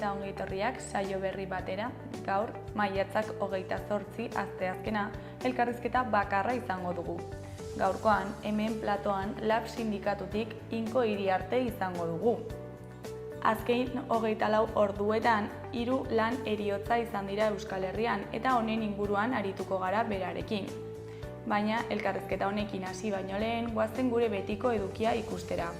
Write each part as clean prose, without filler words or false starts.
eta ongietorriak saio berri batera. Gaur, maiatzak 28 asteazkena elkarrizketa bakarra izango dugu. Gaurkoan, hemen platoan Lab sindikatutik Inko Iriarte izango dugu. Azken 24 orduetan 3 lan heriotza izan dira Euskal Herrian eta honen inguruan arituko gara berarekin. Baina elkarrizketa honekin hasi baino lehen, goazen gure betiko edukia ikustera.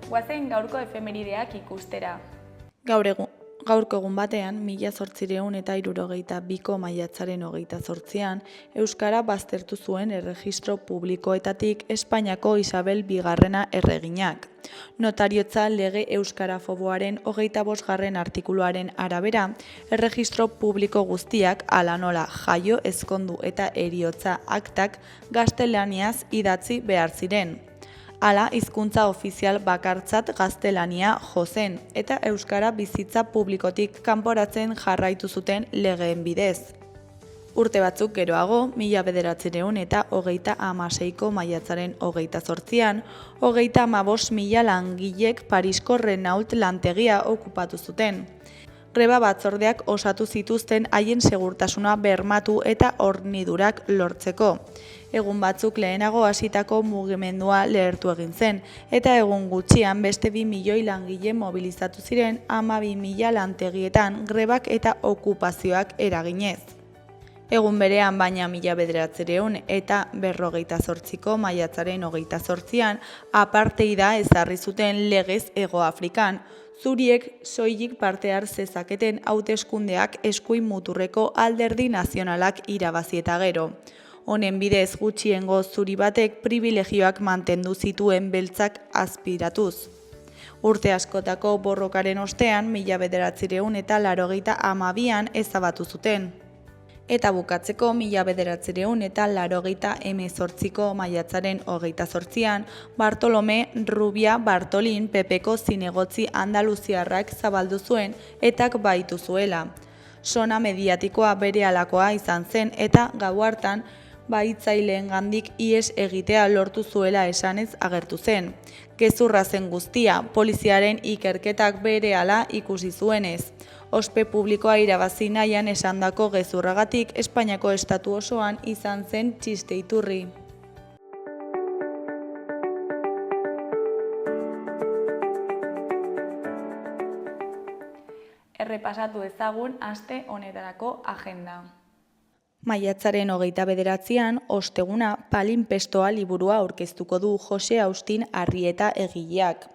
Goazen gaurko efemerideak ikustera. Gaurko egun batean, 1862ko maiatzaren 28an, Euskara baztertu zuen erregistro publikoetatik Espainiako Isabel Bigarrena erreginak. Notariotza lege euskarafoboaren 25. artikuluaren arabera, erregistro publiko guztiak hala nola jaio, ezkondu eta heriotza aktak gaztelaniaz idatzi behar ziren. Hala, hizkuntza ofizial bakartzat gaztelania jo zen, eta euskara bizitza publikotik kanporatzen jarraitu zuten legeen bidez. Urte batzuk geroago, 1936ko maiatzaren 28an, 35.000 langilek Parisko Renault lantegia okupatu zuten. Greba batzordeak osatu zituzten haien segurtasuna bermatu eta hornidurak lortzeko. Egun batzuk lehenago hasitako mugimendua lehertu egin zen, eta egun gutxian beste 2 milioi langile mobilizatu ziren 12.000 lantegietan grebak eta okupazioak eraginez. Egun berean baina 1948ko maiatzaren 28an apartheida ezarri zuten legez Hego Afrikan, zuriek soilik parte har zezaketen hauteskundeak eskuin muturreko alderdi nazionalak irabazi eta gero. Honen bidez gutxiengo zuri batek pribilegioak mantendu zituen beltzak azpiratuz. Urte askotako borrokaren ostean 1982an ezabatu zuten. Eta bukatzeko 1988ko maiatzaren 28an Bartolome Rubia Bartolin Pepeko zinegotzi andaluziarrak zabaldu zuen etak baitu zuela. Sona mediatikoa berehalakoa izan zen eta gau hartan bahitzaileengandik ihes egitea lortu zuela esanez agertu zen. Gezurra zen guztia, poliziaren ikerketak berehala ikusi zuenez. Ospe publikoa irabazi nahian esandako gezurragatik Espainiako estatu osoan izan zen txiste iturri. Errepasatu ezagun aste honetarako agenda. Maiatzaren 29an, osteguna, Palinpestoa liburua aurkeztuko du Jose Austin Arrieta egileak.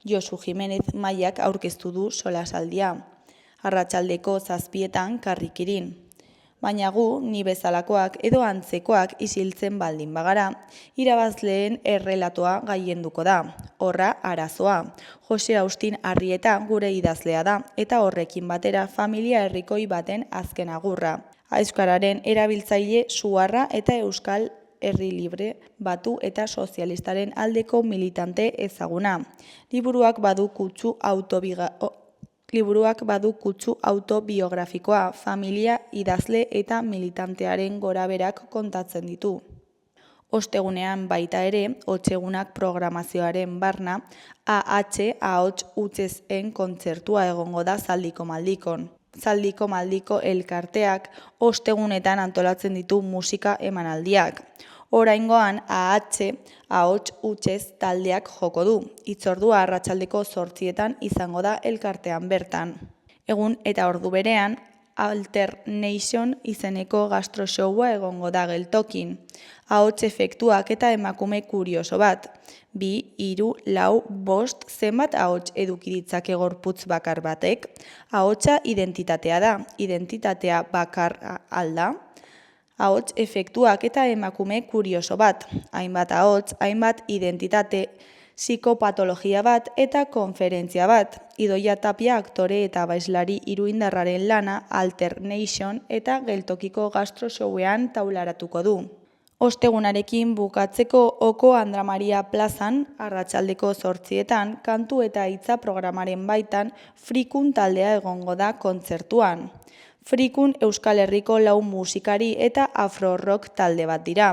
Josu Jimenez Maiak aurkeztu du solasaldia. Arratsaldeko 7etan karrikirin. Baina gu, ni bezalakoak edo antzekoak isiltzen baldin bagara, irabazleen errelatoa gailenduko da. Horra arazoa. Jose Austin Arrieta gure idazlea da, eta horrekin batera familia herrikoi baten azken agurra. Euskararen erabiltzaile suharra eta Euskal Herri Libre Batu eta Sozialistaren aldeko militante ezaguna. Liburuak badu kutsu autobiografikoa, familia, idazle eta militantearen goraberak kontatzen ditu. Ostegunean baita ere, Otsegunak programazioaren barna, ahots hutsez-en kontzertua egongo da Zaldiko Maldikon. Zaldiko Maldiko elkarteak ostegunetan antolatzen ditu musika emanaldiak. Oraingoan ahots hutsez taldeak joko du. Hitzordua arratsaldeko 8etan izango da elkartean bertan. Egun eta ordu berean, Alternation izeneko gastroshowa egongo da geltokin. Ahots efektuak eta emakume kurioso bat. 2, 3, 4, 5 zenbat ahots eduki ditzake gorputz bakar batek? Ahotsa identitatea da. Identitatea bakarra alda? Ahots efektuak eta emakume kurioso bat. Hainbat ahots, hainbat identitate, psikopatologia bat eta konferentzia bat. Idoia Tapia aktore eta baislari iruindarraren lana Alternation eta geltokiko gastroshowean taularatuko du. Ostegunarekin bukatzeko Oko Andra Maria plazan, arratsaldeko 8etan, kantu eta hitza programaren baitan, Frikun taldea egongo da kontzertuan. Frikun Euskal Herriko 4 musikari eta afro-rock talde bat dira.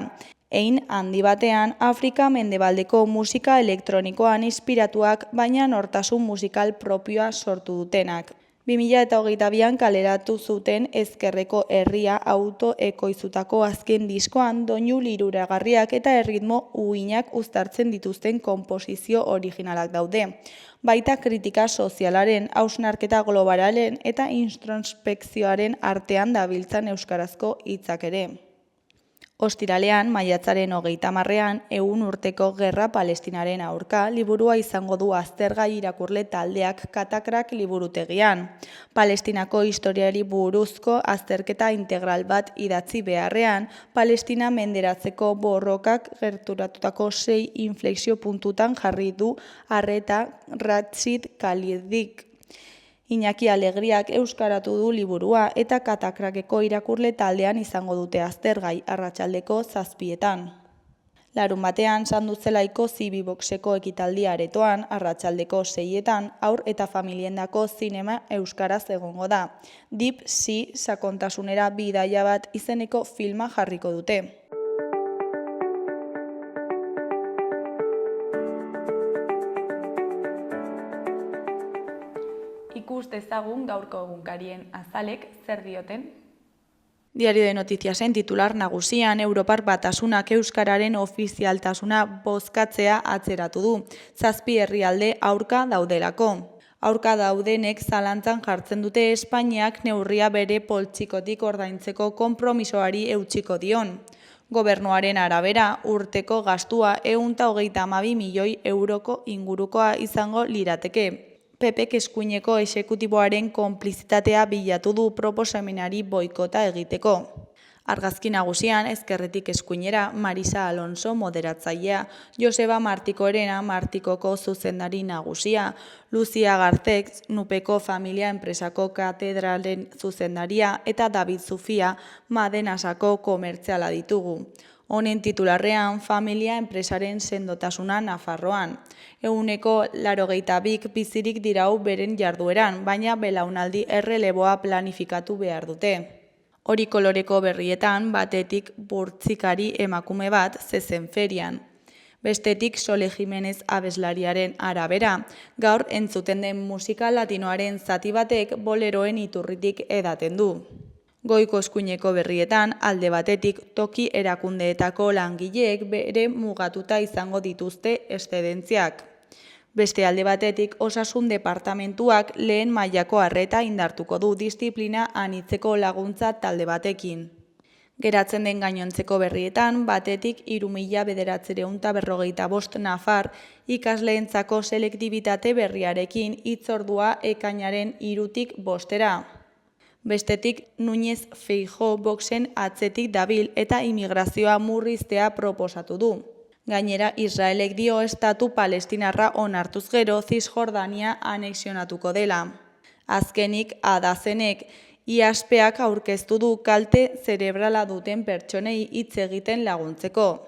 Hein handi batean, Afrika mendebaldeko musika elektronikoan inspiratuak, baina nortasun musikal propioa sortu dutenak. 2022an kaleratu zuten Ezkerreko Herria autoekoizutako azken diskoan doinu liruragarriak eta erritmo uhinak uztartzen dituzten konposizio originalak daude. Baita kritika sozialaren, hausnarketa globalaren eta introspekzioaren artean dabiltzan euskarazko hitzak ere. Ostiralean, maiatzaren 30ean, 100 urteko gerra Palestinaren aurka liburua izango du aztergai irakurle taldeak Katakrak liburutegian. Palestinako historiari buruzko azterketa integral bat idatzi beharrean, Palestina menderatzeko borrokak gerturatutako 6 inflexio puntutan jarri du arreta Rashid Khalidik. Iñaki Alegriak euskaratu du liburua eta Katakrakeko irakurle taldean izango dute aztergai arratsaldeko 7etan. Larunbatean Sanduzelaiko Zibiboxeko ekitaldia aretoan arratsaldeko 6etan haur eta familiendako zinema euskaraz egongo da. Deep Sea sakontasunera bidaia bat izeneko filma jarriko dute. Ikus dezagun gaurko egunkarien azalek zer dioten. Diario de Noticiasen titular nagusian Europar Batasunak euskararen ofizialtasuna bozkatzea atzeratu du. 7 herrialde aurka daudelako. Aurka daudenek zalantzan jartzen dute Espainiak neurria bere poltsikotik ordaintzeko konpromisoari eutsiko dion. Gobernuaren arabera, urteko gastua 132 milioi euroko ingurukoa izango lirateke. PPk eskuineko exekutiboaren konplizitatea bilatu du proposamenari boikota egiteko. Argazki nagusian, Ezkerretik eskuinera, Marisa Alonso moderatzailea, Joseba Martikorena Martikoko zuzendari nagusia, Lucia Gartek Nupeko Familia Enpresako katedralen zuzendaria eta David Zufia Madenasako komertziala ditugu. Honen titularrean, familia enpresaren sendotasuna Nafarroan. 82 bizirik dirau beren jardueran, baina belaunaldi erreleboa planifikatu behar dute. Hori koloreko berrietan, batetik burtsikari emakume bat zezenferian. Bestetik Sole Jimenez abeslariaren arabera, gaur entzuten den musika latinoaren zati batek boleroen iturritik edaten du. Goiko eskuineko berrietan, alde batetik toki erakundeetako langileek bere mugatuta izango dituzte eszedentziak. Beste alde batetik, osasun departamentuak lehen mailako arreta indartuko du disiplina anitzeko laguntza talde batekin. Geratzen den gainontzeko berrietan, batetik 3.945 nafar ikasleentzako selektibitate berriarekin hitzordua ekainaren 3tik 5era. Bestetik, Núñez Feijóo Voxen atzetik dabil eta immigrazioa murriztea proposatu du. Gainera, Israelek dio estatu palestinarra onartuz gero Zisjordania anexionatuko dela. Azkenik, Adazenek IASPak aurkeztu du kalte zerebrala duten pertsonei hitz egiten laguntzeko.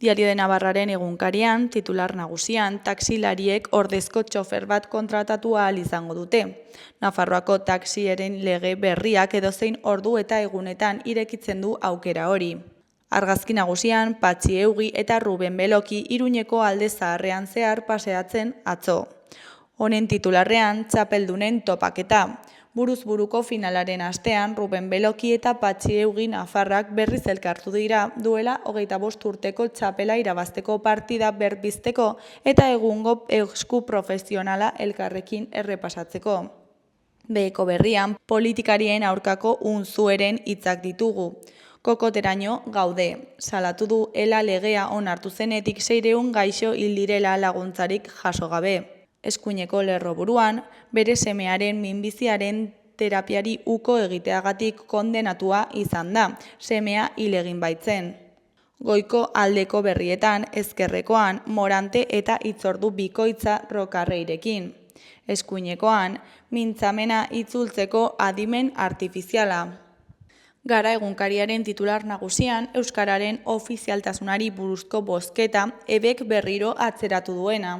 Diario de Navarraren egunkarian, titular nagusian, taksilariek ordezko txofer bat kontratatu ahal izango dute. Nafarroako taxieren lege berriak edozein ordu eta egunetan irekitzen du aukera hori. Argazki nagusian, Patxi Eugi eta Ruben Beloki Iruñeko alde zaharrean zehar paseatzen atzo. Honen titularrean, txapeldunen topaketa. Buruz buruko finalaren astean, Ruben Beloki eta Patxi Eugi nafarrak berriz elkartu dira duela 25 urteko txapela irabazteko partida berbizteko eta egungo esku profesionala elkarrekin errepasatzeko. Beheko berrian, politikarien aurkako unzueren hitzak ditugu. Kokoteraino gaude, salatu du ela legea onartu zenetik 600 gaixo hil direla laguntzarik jaso gabe. Eskuineko lerroburuan, bere semearen minbiziaren terapiari uko egiteagatik kondenatua izan da, semea hil egin baitzen. Goiko aldeko berrietan, ezkerrekoan, Morante eta hitzordu bikoitza rokarreirekin. Eskuinekoan, mintzamena itzultzeko adimen artifiziala. Gara egunkariaren titular nagusian, euskararen ofizialtasunari buruzko bozketa ebek berriro atzeratu duena.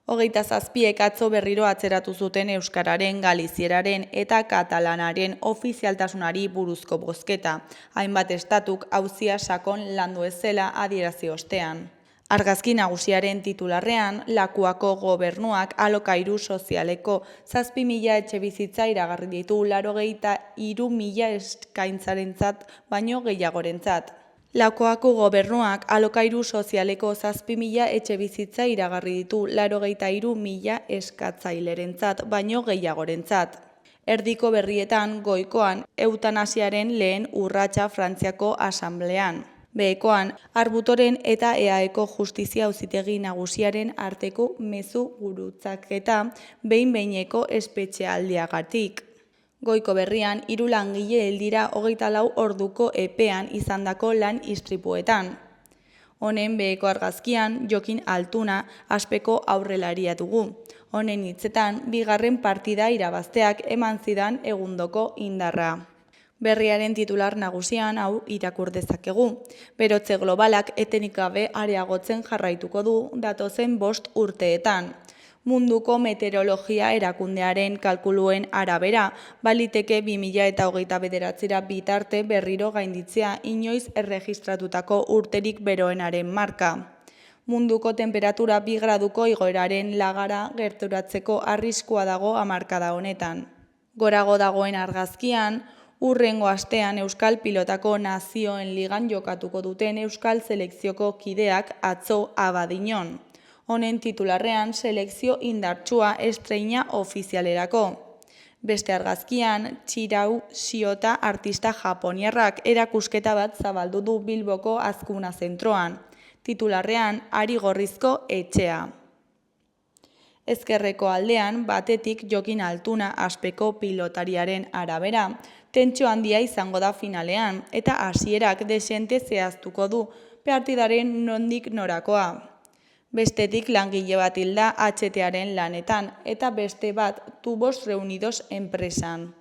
27 atzo berriro atzeratu zuten euskararen, galizieraren eta katalanaren ofizialtasunari buruzko bozketa, hainbat estatuk auzia sakon landu ez zela adierazi ostean. Argazki nagusiaren titularrean, Lakuako gobernuak alokairu sozialeko 7.000 etxebizitza iragarri ditu 83.000 eskaintzarentzat baino gehiagorentzat. Lakuako gobernuak alokairu sozialeko 7.000 etxebizitza iragarri ditu 83.000 eskatzailerentzat baino gehiagorentzat. Erdiko berrietan goikoan eutanasiaren lehen urratsa Frantziako asamblean. Behekoan, Arbutoren eta EAeko justizia auzitegi nagusiaren arteko mezu gurutzaketa behin-behineko espetxealdiagatik. Goiko berrian, 3 langile hil dira 24 orduko epean izandako lan istripuetan. Honen beheko argazkian, Jokin Altuna aspeko aurrelaria dugu. Honen hitzetan, 2. partida irabazteak eman zidan egundoko indarra. Berriaren titular nagusian hau irakur dezakegu. Berotze globalak etenik gabe areagotzen jarraituko du datozen 5 urteetan. Munduko meteorologia erakundearen kalkuluen arabera, baliteke 2029 bitarte berriro gainditzea inoiz erregistratutako urterik beroenaren marka. Munduko temperatura 2 graduko igoeraren lagara gerturatzeko arriskua dago hamarkada honetan. Gorago dagoen argazkian, hurrengo astean Euskal Pilotako Nazioen Ligan jokatuko duten Euskal Selekzioko kideak atzo Abadiñon. Honen titularrean selekzio indartsua estreina ofizialerako. Beste argazkian, Chirau Shiota artista japoniarrak erakusketa bat zabaldu du Bilboko Azkuna zentroan. Titularrean, Ari Gorrizko etxea. Ezkerreko aldean, batetik Jokin Altuna aspeko pilotariaren arabera, tentsio handia izango da finalean, eta hasierak desente zehaztuko du partidaren nondik norakoa. Bestetik langile bat hilda HTaren lanetan, eta beste bat Tubos Reunidos enpresan.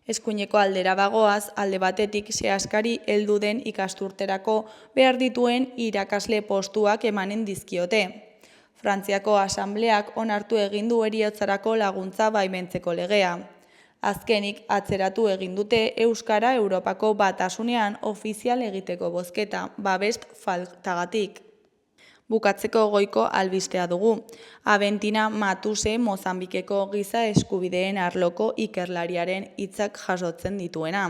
Eskuineko aldera bagoaz, alde batetik sehaskari heldu den ikasturterako behar dituen irakasle postuak emanen dizkiote. Frantziako asambleak onartu egin du heriotzarako laguntza baimentzeko legea. Azkenik atzeratu egin dute Euskara Europako Batasunean ofizial egiteko bozketa, babest faltagatik. Bukatzeko goiko albistea dugu. Abentina Matuse Mozambikeko giza eskubideen arloko ikerlariaren hitzak jasotzen dituena.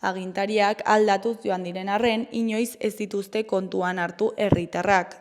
Agintariak aldatuz joan diren arren, inoiz ez dituzte kontuan hartu herritarrak.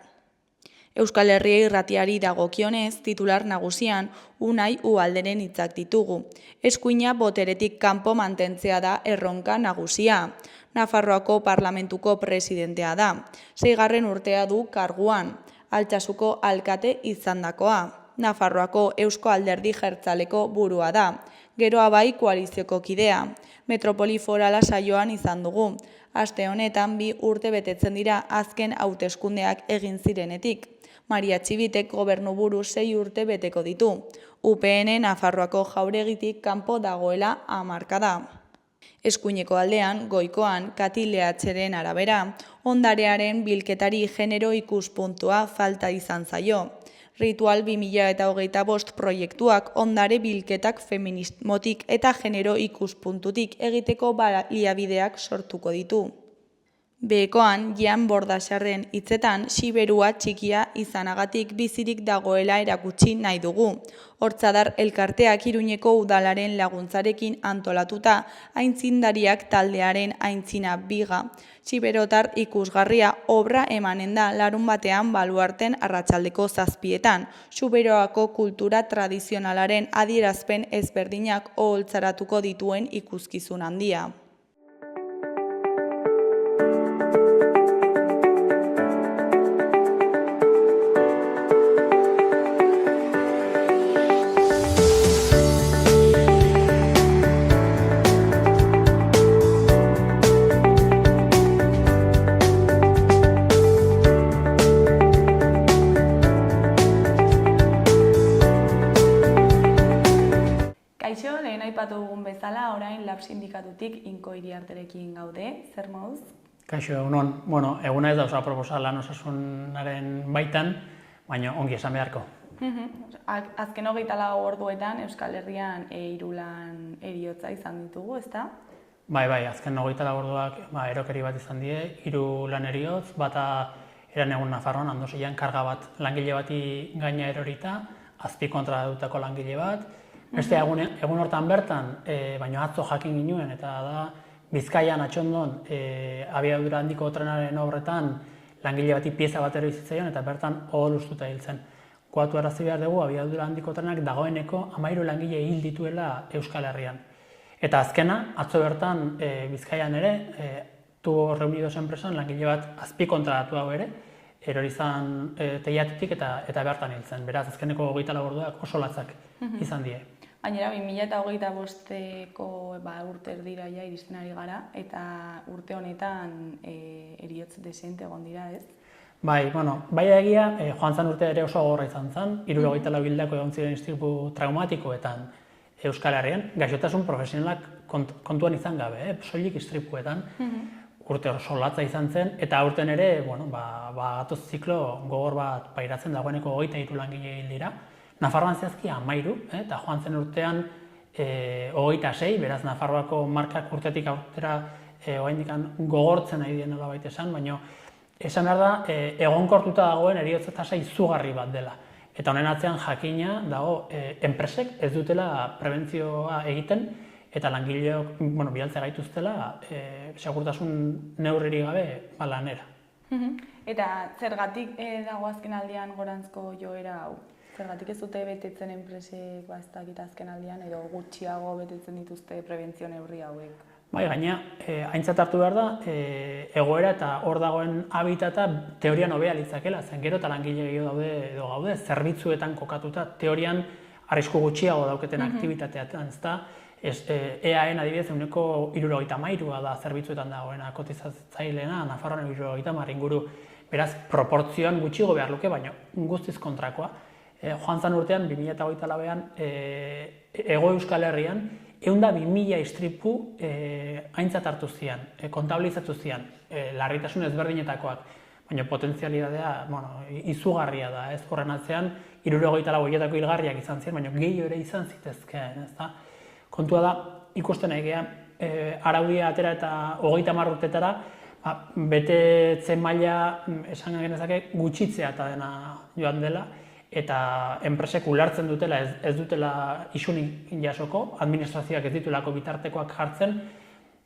Euskal Herria irratiari dagokionez, titular nagusian Unai Ualderen hitzak ditugu. Eskuina boteretik kanpo mantentzea da erronka nagusia. Nafarroako parlamentuko presidentea da. 6. urtea du karguan. Altsasuko alkate izandakoa. Nafarroako Eusko Alderdi Jeltzaleko burua da. Geroa bai koalizioko kidea. Metropoli forala saioan izan dugu. Aste honetan 2 urte betetzen dira azken hauteskundeak egin zirenetik. Maria Txibitek gobernuburu 6 urte beteko ditu. UPN Nafarroako jauregitik kanpo dagoela hamarkada. Eskuineko aldean, goikoan, Katileatxeren arabera, ondarearen bilketari genero ikuspuntua falta izan zaio. Ritual 2025 proiektuak ondare bilketak feminismotik eta genero ikuspuntutik egiteko baliabideak sortuko ditu. Behekoan, Jan Bordaxarren hitzetan siberua txikia izanagatik bizirik dagoela erakutsi nahi dugu. Hortzadar elkarteak Iruñeko udalaren laguntzarekin antolatuta aintzindariak taldearen aintzina biga. Siberotar ikusgarria obra emanen da larunbatean Baluarten arratsaldeko 7etan. Siberoako kultura tradizionalaren adierazpen ezberdinak oholtzaratuko dituen ikuskizun handia. aipatu dugun bezala, orain lab sindikatutik Inko Iriarterekin gaude, zer moduz? Kaixo, egunon. Bueno, eguna ez da oso aproposa lan osasunaren baitan, baina ongi esan beharko. Azken 24 orduetan Euskal Herrian 3 lan heriotza izan ditugu, ezta? Bai, azken 24 orduak erokeri bat izan die, 3 lan heriotz, bata eran egun Nafarroan, Andosian karga bat langile bati gaina erorita, azpi kontratutako langile bat. Beste egun hortan bertan, baina atzo jakin ginuen, eta da Bizkaian atxondon abiadura handiko trenaren obretan langile bati pieza bat erori zitzaion eta bertan odol ustuta hil zen. Koatu arazi behar dugu, abiadura handiko trenak dagoeneko 13 langile hil dituela Euskal Herrian. Eta azkena, atzo bertan Bizkaian ere, Tubo Reunidos enpresan langile bat azpi kontratatu hau ere, erori zan teiatutik eta bertan hil zen. Beraz, azkeneko 24 orduak oso latzak izan die. Gainera, 2025ko urte erdira ja iristen ari gara, eta urte honetan heriotz desente egon dira, ez? Bai egia, joan zan urte ere oso gogorra izan zen, 74 hildako egon ziren istripu traumatikoetan Euskal Herrian, gaixotasun profesionalak kontuan izan gabe, soilik istripuetan, urte oso latza izan zen, eta aurten ere, gatoz ziklo gogor bat pairatzen dagoeneko 23 langile hil dira. Nafarroan zehazki 13, eta joan zen urtean 26, beraz Nafarroako markak urtetik aurtera oraindik gogortzen ari dien nolabait esan, baina esan behar da egonkortuta dagoen heriotza tasa izugarri bat dela. Eta honen atzean jakina dago enpresek ez dutela prebentzioa egiten eta langileok bidaltzea gaituztela segurtasun neurririk gabe lanera. Eta zergatik dago azken aldian goranzko joera hau? Zergatik ez dute betetzen enpresek azken aldian edo gutxiago betetzen dituzte prebentzio neurri hauek? Bai, gaina, aintzat hartu behar da, egoera eta hor dagoen habitata teorian hobea litzakela, zen gero eta langile gehiago daude edo gaude, zerbitzuetan kokatuta, teorian arrisku gutxiago dauketen aktibitateetan, ezta? EAen adibidez, eguneko 73 da zerbitzuetan dagoena kotizatzaileena, Nafarroan 70 inguru, beraz, proportzioan gutxiago behar luke, baina guztiz kontrakoa. Joan zan urtean, 2024an, Hego Euskal Herrian, 102.000 istripu aintzat hartu zian, kontabilizatu zian, larritasun ezberdinetakoak, baina potentzialidadea izugarria da, ez horren atzean, 74 horietako hilgarriak izan ziren, baina gehiago ere izan zitezkeen, ez da? Kontua da, ikusten egea, araudia atera eta 30 urtetara, betetzen maila esan genezake gutxitzea eta dena joan dela, eta enpresek ulertzen dutela, ez dutela isunik jasoko, administrazioak ez ditulako bitartekoak jartzen,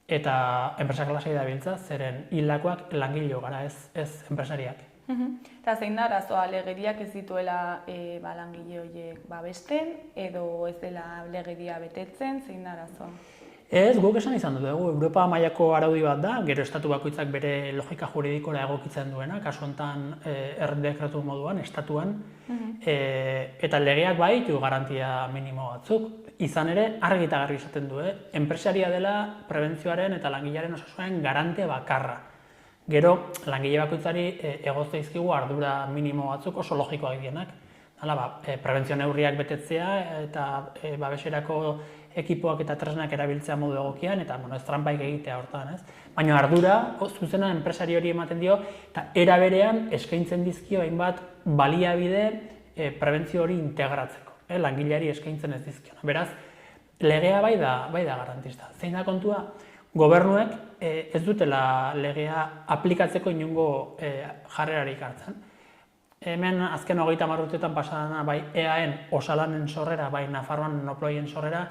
eta enpresak lasai dabiltza, zeren hildakoak langileo gara, ez enpresariak. Eta zein da arazoa, legediak ez dituela langile horiek babesten, edo ez dela legedia betetzen, zein da arazoa? Ez, guk esan izan dugu, Europa mailako araudi bat da, gero estatu bakoitzak bere logika juridikora egokitzen duena, kasu honetan dekretu moduan, estatuan, eta legeak baditu garantia minimo batzuk. Izan ere, argi eta garbi esaten du, enpresaria dela prebentzioaren eta langilearen osasunaren garante bakarra. Gero, langile bakoitzari egozte izkigu ardura minimo batzuk oso logikoak dienak. Prebentzio neurriak betetzea eta babeserako ekipoak eta tresnak erabiltzea modu egokian, eta ez tranpaik egitea hortan, ez? Baina ardura, zuzena enpresari hori ematen dio, eta era berean eskaintzen dizkio hainbat baliabide prebentzio hori integratzeko, langileari eskaintzen ez dizkiona. Beraz, legea bai da garantista. Zein da kontua? Gobernuek ez dutela legea aplikatzeko inongo jarrerarik hartzen. Hemen azken 30 urteetan pasadana bai EAen osalanen sorrera, bai Nafarroan Noploien sorrera,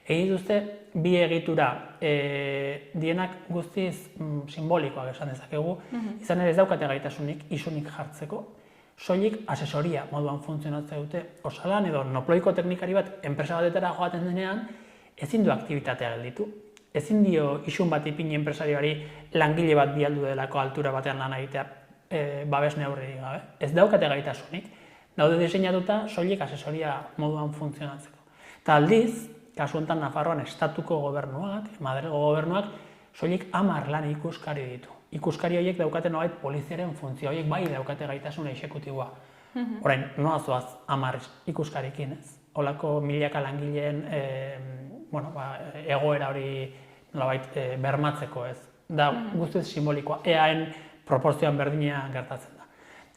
egin duzte bi egitura dienak guztiz simbolikoak esan dezakegu, izan ere ez daukate gaitasunik isunik jartzeko, soilik asesoria moduan funtzionatzea dute osalan edo Noploiko teknikari bat enpresa batetara joaten denean ezin du aktibitatea gelditu. Ezin dio isun bat ipini enpresarioari langile bat bialdu delako altura batean lan egitea babes neurririk gabe. Ez daukate gaitasunik, daude diseinatuta soilik asesoria moduan funtzionatzeko. Eta aldiz, kasu honetan Nafarroan estatuko gobernuak, Madrilgo gobernuak, soilik 10 lan ikuskari ditu. Ikuskari horiek daukaten nolabait poliziaren funtzio, horiek bai daukate gaitasun exekutiboa. Orain, noa zoaz 10 ikuskarikin, ez? Holako milaka langileen egoera hori nolabait bermatzeko ez. Da guztiz simbolikoa, eaen proportzioan berdina gertatzen da.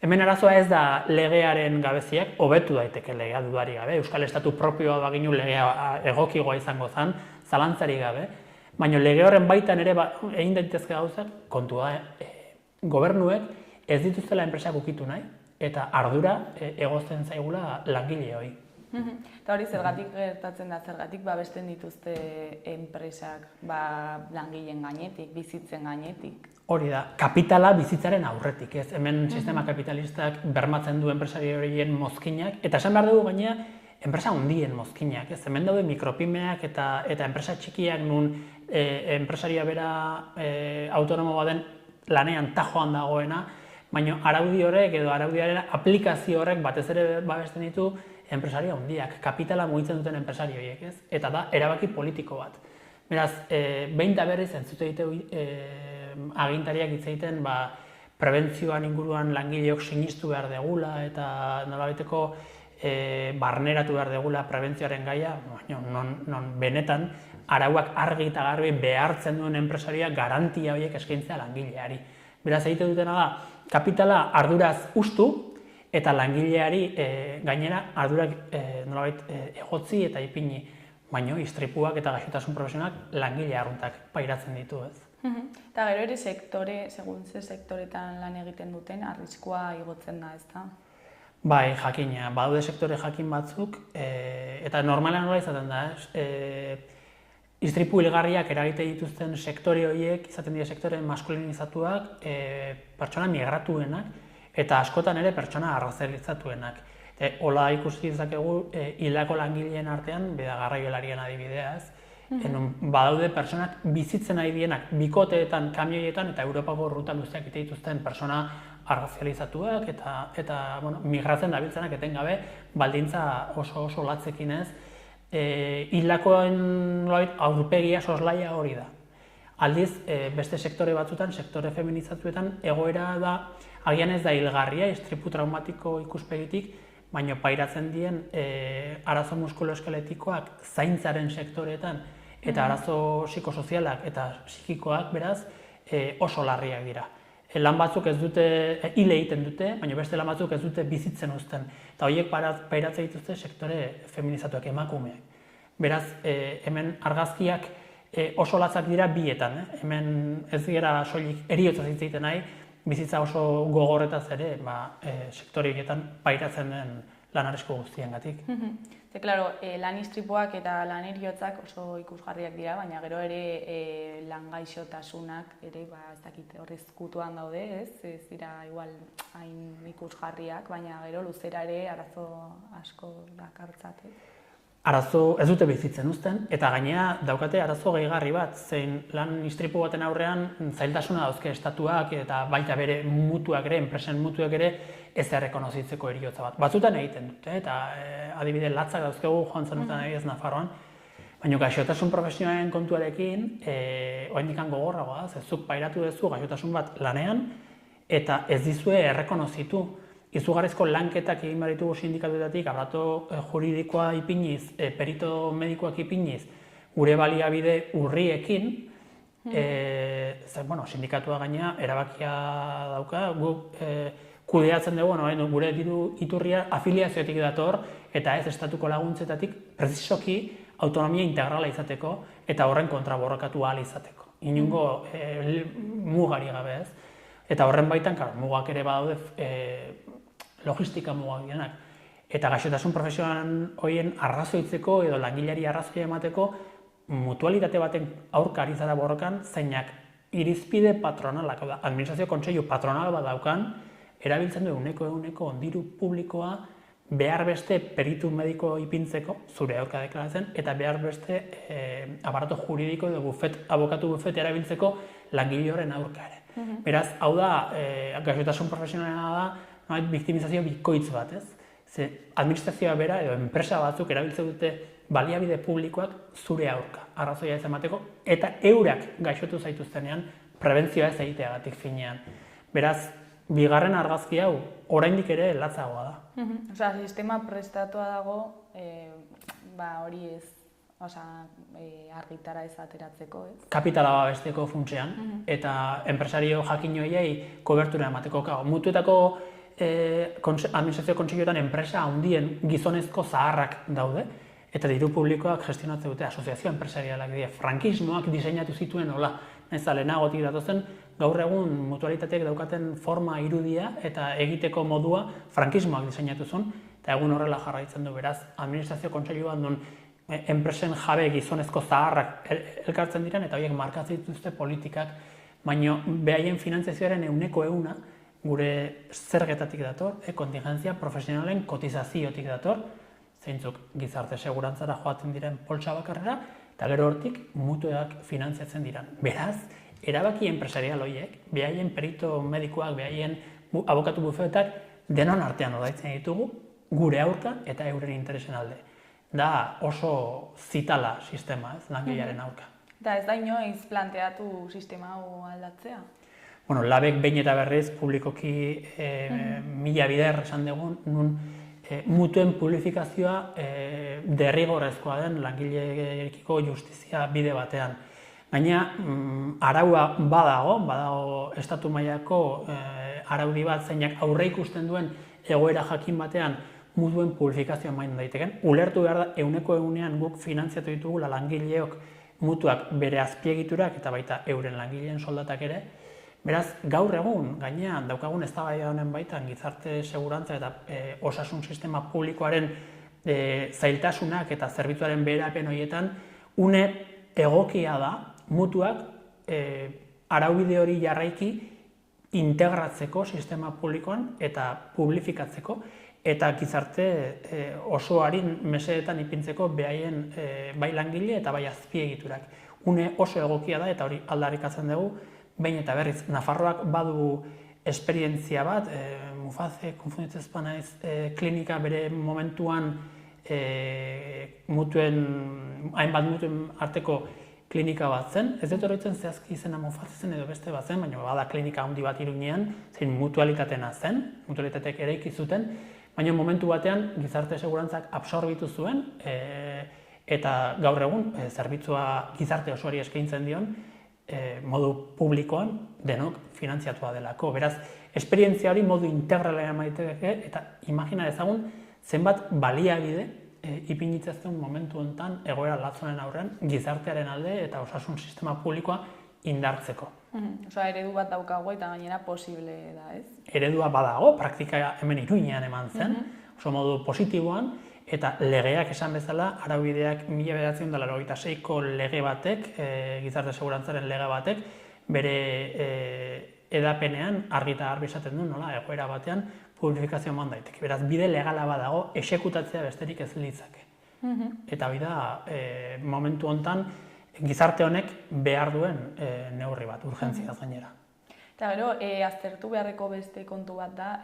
Hemen arazoa ez da legearen gabeziak, hobetu daiteke legea dudari gabe, Euskal Estatu propioa baginu legea egokigoa izango zen, zalantzari gabe, baina lege horren baitan ere egin daitezke gauzak, kontua gobernuek ez dituztela enpresak ukitu nahi, eta ardura egozten zaigula langile hori. Eta hori zergatik gertatzen da, zergatik babesten dituzte enpresak langileen gainetik, bizitzen gainetik? Hori da, kapitala bizitzaren aurretik, ez? Hemen sistema kapitalistak bermatzen du enpresari horien mozkinak, eta esan behar dugu gainea, enpresa handien mozkinak, ez? Hemen daude mikropimeak eta enpresa txikiak nun enpresaria bera autonomo baden lanean tajoan dagoena, baina araudi horrek edo araudiaren aplikazio horrek batez ere babesten ditu enpresaria handiak, kapitala mugitzen duten enpresari horiek, ez? Eta da, erabaki politiko bat. Beraz, behin da berriz entzute agintariak hitz egiten prebentzioan inguruan langileok sinistu behar degula eta nolabaiteko barneratu behar degula prebentzioaren gaia, non benetan arauak argi eta garbi behartzen duen enpresaria garantia horiek eskaintzea langileari. Beraz, egite dutena da, kapitala arduraz ustu eta langileari gainera ardurak nolabait egotzi eta ipini, baina istripuak eta gaixotasun profesionalak langile arruntak pairatzen ditu, ez? Eta gero ere segun ze sektoretan lan egiten duten, arriskua igotzen da, ezta? Bai, jakina, badaude sektore jakin batzuk, eta normalean nola izaten da, istripu hilgarriak eragite dituzten sektore horiek, izaten dira sektore maskulinizatuak, pertsona migratuenak, eta askotan ere pertsona arrazalizatuenak. Hola ikusi dezakegu hildako langileen artean, garraiolarien adibidea, ez? Badaude pertsonak bizitzen ari dienak bikoteetan, kamioietan eta Europako ruta luzeak ite dituzten pertsona arrazializatuak eta migratzen dabiltzenak etengabe baldintza oso latzekin ez. Hildakoen aurpegia soslaia hori da. Aldiz, beste sektore batzutan, sektore feminizatuetan egoera da, agian ez da hilgarria, istripu traumatiko ikuspegitik, baina pairatzen dien arazo muskuloeskeletikoak zaintzaren sektoreetan eta arazo psikosozialak eta psikikoak beraz oso larriak dira. Lan batzuk ez dute, hil egiten dute, baina beste lan batzuk ez dute bizitzen uzten. Eta horiek pairatzen dituzte sektore feminizatuak, emakumeak. Beraz, hemen argazkiak oso latzak dira bietan. Hemen ez dira soilik heriotzaz hitz egiten nahi, bizitza oso gogorretaz ere sektore horietan pairatzen den lan arrisku guztiengatik. Claro, lan istripuak eta lan heriotzak oso ikusgarriak dira, baina gero ere lan gaixotasunak ere ez dakit horrez kutuan daude, ez dira igual hain ikusgarriak, baina gero luzera ere arazo asko dakartzat. Arazo ez dute bizitzen uzten, eta gainera daukate arazo gehigarri bat, zein lan istripu baten aurrean zailtasuna dauzke estatuak eta baita bere mutuak ere, enpresen mutuak ere ez errekonozitzeko heriotza bat. Batzutan egiten dute, eta adibide latzak dauzkegu joan zenutan adibidez Nafarroan, baina gaixotasun profesionalen kontuarekin oraindik gogorragoa da, zuk pairatu duzu gaixotasun bat lanean eta ez dizue errekonozitu. Izugarrizko lanketak egin behar ditugu sindikatuetatik, abrato juridikoa ipiniz, perito medikoak ipiniz, gure baliabide urriekin, sindikatua gaina erabakia dauka, kudeatzen dugu, gure diru iturria afiliazioetik dator, eta ez estatuko laguntzetatik, prezisoki autonomia integrala izateko, eta horren kontra borrokatu ahal izateko. Inungo mugari gabe ez. Eta horren baitan, mugak ere badaude logistika mugak direnak. Eta gaixotasun profesionalen horien arrazoitzeko edo langileari arrazoia emateko mutualitate baten aurka ari zara borrokan, zeinak irizpide patronalak, administrazio kontseilu patronal bat daukan, erabiltzen du eguneko diru publikoa behar beste peritu mediko ipintzeko, zure aurka deklaratzen, eta behar beste aparato juridiko edo abokatu bufete erabiltzeko langile horren aurka ere. Beraz, hau da, gaixotasun profesionala da, biktimizazio bikoitz bat, ez? Ze administrazioa bera edo enpresa batzuk erabiltzen dute baliabide publikoak zure aurka, arrazoia ez emateko, eta eurak gaixotu zaituztenean prebentzioa ez egiteagatik finean. Beraz, bigarren argazki hau oraindik ere latzagoa da. Osea, sistema prestatua dago, hori ez argitara ez ateratzeko, ez? Kapitala babesteko funtsean, eta enpresario jakin horiei kobertura emateko. Mutuetako administrazio kontseiluetan enpresa handien gizonezko zaharrak daude, eta diru publikoak gestionatzen dute asoziazio enpresarialak dira. Frankismoak diseinatu zituen hola, ez lehenagotik datozen, gaur egun mutualitateek daukaten forma irudia eta egiteko modua frankismoak diseinatu zuen, eta egun horrela jarraitzen du. Beraz, administrazio kontseiluan non enpresen jabe gizonezko zaharrak elkartzen diren, eta horiek markatzen dituzte politikak, baina behaien finantziazioaren 100% gure zergetatik dator, kontingentzia profesionalen kotizaziotik dator, zeintzuk gizarte segurantzara joaten diren poltsa bakarrera, eta gero hortik mutuak finantziatzen diren. Beraz, erabaki enpresarial horiek, behaien perito medikoak, behaien abokatu bufetak, denon artean ordaitzen ditugu, gure aurka eta euren interesen alde. Da oso zitala sistema, ez, langilearen aurka. Eta ez da inoiz planteatu sistema hau aldatzea? Bueno, labek behin eta berriz publikoki 1000 bider esan dugu, nun mutuen publifikazioa derrigorrezkoa den langileekiko justizia bide batean. Gaina, araua badago estatu mailako araudi bat zeinak aurre ikusten duen egoera jakin batean mutuen publifikazioa main daiteken. Ulertu behar da, 100% guk finantziatu ditugula langileok mutuak bere azpiegiturak eta baita euren langileen soldatak ere. Beraz, gaur egun, gainean daukagun eztabaida honen baitan gizarte segurantza eta osasun sistema publikoaren zailtasunak eta zerbitzuaren beherapen horietan, une egokia da mutuak araubide hori jarraiki integratzeko sistema publikoan eta publifikatzeko eta gizarte osoari mesedetan ipintzeko behaien bai langile eta bai azpiegiturak. Une oso egokia da eta hori aldarrikatzen dugu, behin eta berriz, Nafarroak badu esperientzia bat, Mufaze, konfunditzen naiz, klinika bere momentuan hainbat mutuen arteko klinika bat zen. Ez dut horretzen zehazki izena Mufaze zen edo beste bat zen, baina bada klinika handi bat Iruñean, zein mutualitatena zen, mutualitateek eraiki zuten, baina momentu batean gizarte segurantzak absorbitu zuen eta gaur egun zerbitzua gizarte osoari eskaintzen dion, modu publikoan denok finantziatua delako. Beraz, esperientzia hori modu integralean maiteke eta imagina dezagun zenbat baliabide ipinitzezten momentu honetan egoera latzonen aurrean gizartearen alde eta osasun sistema publikoa indartzeko. Osea, eredu bat daukago eta gainera posible da, ez? Eredua badago, praktika hemen Iruñean eman zen, oso modu positiboan, eta legeak esan bezala, araubideak 1986ko lege batek, gizarte segurantzaren lege batek, bere edapenean argi eta garbi esaten du, nola, egoera batean publifikazio eman daiteke. Beraz, bide legala badago, exekutatzea besterik ez litzake. Eta bida, momentu hontan, gizarte honek behar duen neurri bat, urgentziaz gainera. Eta gero, aztertu beharreko beste kontu bat da,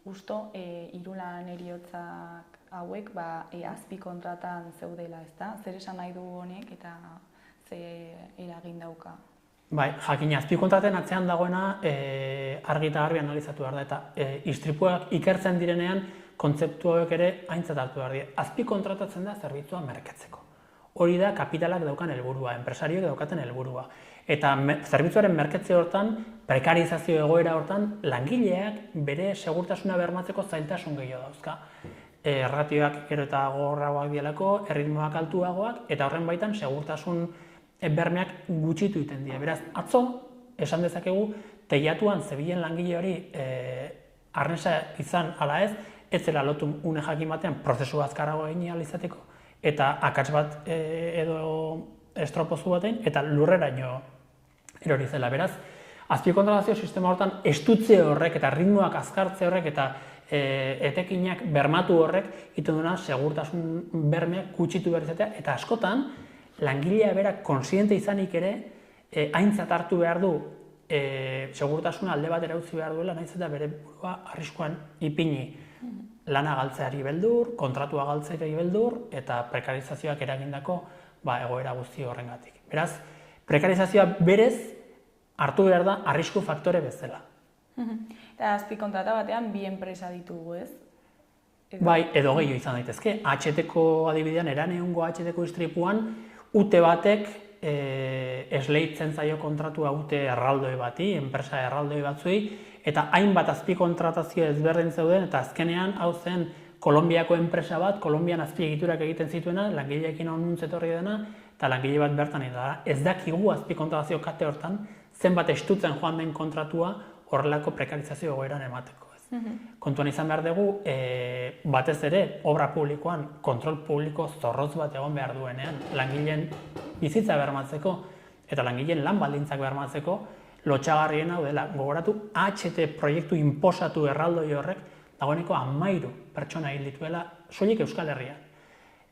justo Irulan heriotzak hauek azpi kontratan zeudela, ezta? Zer esan nahi du honek eta ze eragin dauka? Bai, jakina, azpi kontraten atzean dagoena argi eta garbi analizatu behar da, eta istripuak ikertzen direnean kontzeptu hauek ere aintzat hartu behar dira. Azpi kontratatzen da zerbitzua merketzeko. Hori da kapitalak daukan helburua, enpresarioek daukaten helburua. Eta zerbitzuaren merketze hortan, prekarizazio egoera hortan, langileak bere segurtasuna bermatzeko zailtasun gehiago dauzka. Ratioak gero eta gogorragoak dielako, erritmoak altuagoak, eta horren baitan segurtasun bermeak gutxitu egiten dira. Beraz, atzo, esan dezakegu, teilatuan zebilen langile hori arnesa izan ala ez zela lotu une jakin batean prozesu azkarrago egin ahal izateko, eta akats bat edo estropozu batean, eta lurreraino erori zela. Beraz, azpikontratazio sistema horretan estutze horrek eta ritmoak azkartze horrek eta etekinak bermatu horrek egiten duena segurtasun bermeak gutxitu behar izatea, eta askotan langilea berak kontziente izanik ere aintzat hartu behar du segurtasuna alde bat erautzi behar duela, nahiz eta bere burua arriskuan ipini. Lana galtzeari beldur, kontratua galtzeari beldur, eta prekarizazioak eragindako egoera guzti horrengatik. Beraz, prekarizazioa berez hartu behar da arrisku faktore bezala. Eta azpi kontrata batean bi enpresa ditugu, ez? Bai, edo gehiago izan daitezke. HT-ko adibidean, eraneungo HT-ko istripuan, UTE batek esleitzen zaio kontratua UTE erraldoi bati, enpresa erraldoi batzuei, eta hainbat azpikontratazio ezberdin zeuden, eta azkenean hau zen Kolonbiako enpresa bat, Kolonbian azpiegiturak egiten zituena, langileekin onuntz etorri dena, eta langile bat bertan da. Ez dakigu azpikontratazio kate hortan, zenbat estutzen joan den kontratua horrelako prekarizazio egoeran emateko. Kontuan izan behar dugu, batez ere, obra publikoan, kontrol publiko zorrotz bat egon behar duenean, langileen bizitza bermatzeko eta langileen lan baldintzak bermatzeko, lotxagarrien hau dela, gogoratu HT proiektu inposatu erraldoi horrek, dagoeneko 13 pertsona hil dituela, soilik Euskal Herrian.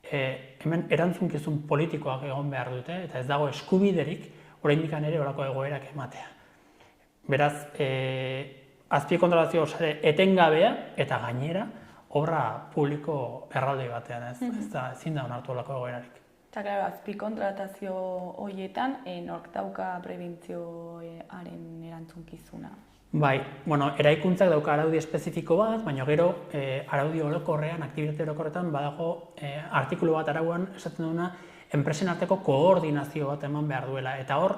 Hemen erantzunkizun politikoak egon behar dute, eta ez dago eskubiderik oraindik ere horako egoerak ematea. Beraz, azpikontratazio sare etengabea eta gainera obra publiko erraldoi batean, ezin da onartu horako egoerarik. Eta, klaro, azpikontratazio horietan, nork dauka prebentzioaren erantzunkizuna? Bai, eraikuntzak dauka araudi espezifiko bat, baina gero araudi orokorrean, aktibitate orokorretan badago artikulu bat arauan esaten duena enpresen arteko koordinazio bat eman behar duela. Eta hor,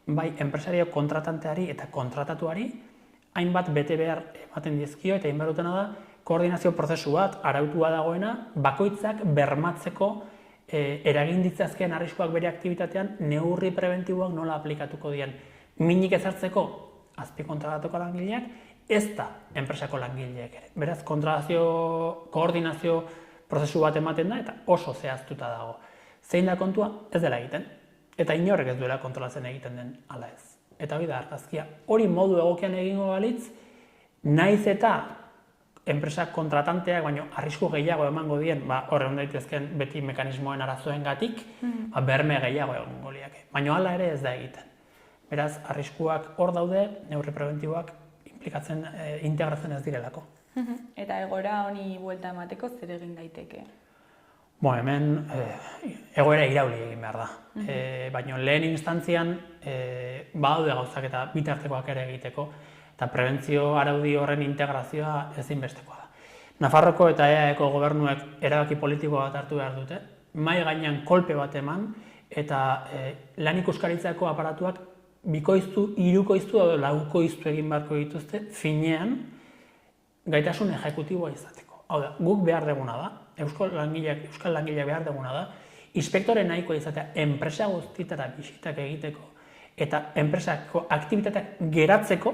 bai, enpresario kontratanteari eta kontratatuari hainbat bete behar ematen dizkio eta hainbat dutena da koordinazio prozesu bat arautua dagoena bakoitzak bermatzeko eragin ditzazkeen arriskuak bere aktibitatean neurri prebentiboak nola aplikatuko dien. Minik ezartzeko azpikontratatuko langileak, ez da enpresako langileek ere. Beraz, koordinazio prozesu bat ematen da eta oso zehaztuta dago. Zein da kontua? Ez dela egiten. Eta inorrek ez duela kontrolatzen egiten den ala ez. Eta hori da argazkia. Hori modu egokian egingo balitz, naiz eta enpresa kontratanteak, baino arrisku gehiago emango dien, horren daitezken beti mekanismoen arazoengatik, berme gehiago egongo liake. Baina hala ere ez da egiten. Beraz, arriskuak hor daude, neurri prebentiboak integratzen ez direlako. Eta egoera honi buelta emateko zer egin daiteke? Hemen egoera irauli egin behar da. Baina lehen instantzian badaude gauzak eta bitartekoak ere egiteko, eta prebentzio araudi horren integrazioa ezinbestekoa da. Nafarroko eta EAeko gobernuek erabaki politiko bat hartu behar dute, mahai gainean kolpe bat eman, eta lan ikuskaritzako aparatuak bikoiztu, hirukoiztu edo laukoiztu egin beharko dituzte, finean gaitasun ejekutiboa izateko. Hau da, guk behar deguna da, euskal langileak behar deguna da, inspektore nahikoa izatea enpresa guztietara bisitak egiteko eta enpresako aktibitateak geratzeko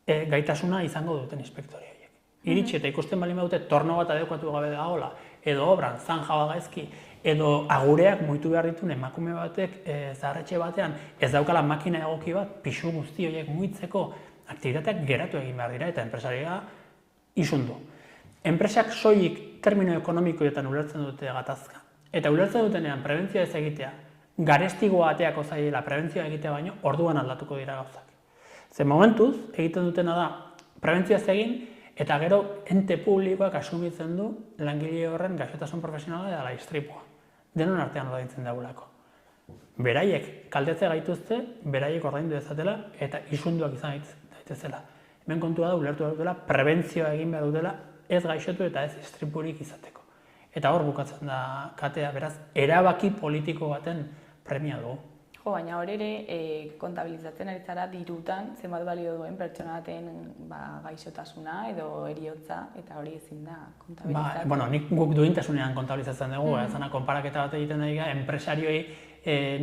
gaitasuna izango duten inspektore horiek. Iritsi eta ikusten baldin badute torno bat adekuatu gabe dagoela, edo obran zanja bagaizki, edo agureak muitu behar dituen emakume batek zaharretxe batean ez daukala makina egoki bat pisu guzti horiek muitzeko aktibitateak geratu egin behar dira eta enpresaria isundu. Enpresak soilik termino ekonomikoetan ulertzen dute gatazka. Eta ulertzen dutenean prebentzioa ez egitea, garestigoa ateako zaiela prebentzioa egitea baino, orduan aldatuko dira gauzak. Ze momentuz, egiten dutena da prebentzioa ez egin, eta gero ente publikoak asumitzen du langile horren gaixotasun profesionala eta istripua. Denon artean ordaintzen dagulako. Beraiek kaldetze gaituzte, beraiek ordaindu dezatela eta isunduak izan daitezela. Hemen kontua da ulertu behar dutela, prebentzioa egin behar dutela ez gaixotu eta ez istripurik izateko. Eta hor bukatzen da katea, beraz, erabaki politiko baten premia dugu. Baina hor ere, kontabilizatzen ari zara dirutan, zenbat balio duen pertsona baten gaixotasuna edo heriotza, eta hori ezin da kontabilizatzen. Nik guk duintasunean kontabilizatzen dugu, ezana konparaketa bat egiten da, enpresarioi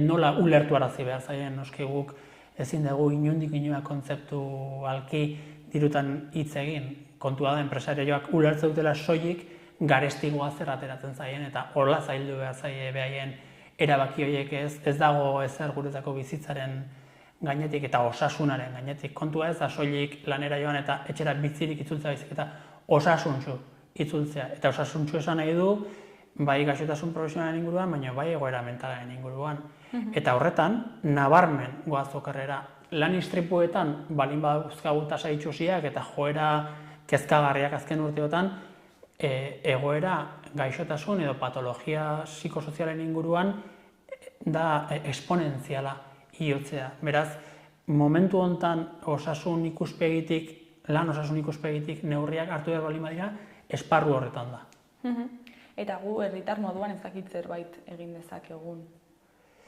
nola ulertu arazi behar zaien, noski guk ezin dugu inondik inoa kontzeptualki dirutan hitz egin. Kontua da, enpresarioak ulertzen dutela soilik garestigoa zer ateratzen zaien, eta horla zaildu behar zaie behaien erabaki horiek ez dago ezer guretzako bizitzaren gainetik eta osasunaren gainetik. Kontua ez da soilik lanera joan eta etxera bizirik itzultzea baizik eta osasuntsu itzultzea. Eta osasuntsu esan nahi du, bai gaixotasun profesionalen inguruan, baina bai egoera mentalaren inguruan. Eta horretan, nabarmen goaz okerrera. Lan istripuetan, balin baduzkagu tasa itxusiak eta joera kezkagarriak azken urteotan, egoera gaixotasun edo patologia psikosozialen inguruan da eksponentziala iotzea. Beraz, momentu honetan lan osasun ikuspegitik neurriak hartu behar balin badira, esparru horretan da. Eta gu herritar moduan ez dakit zerbait egin dezakegun,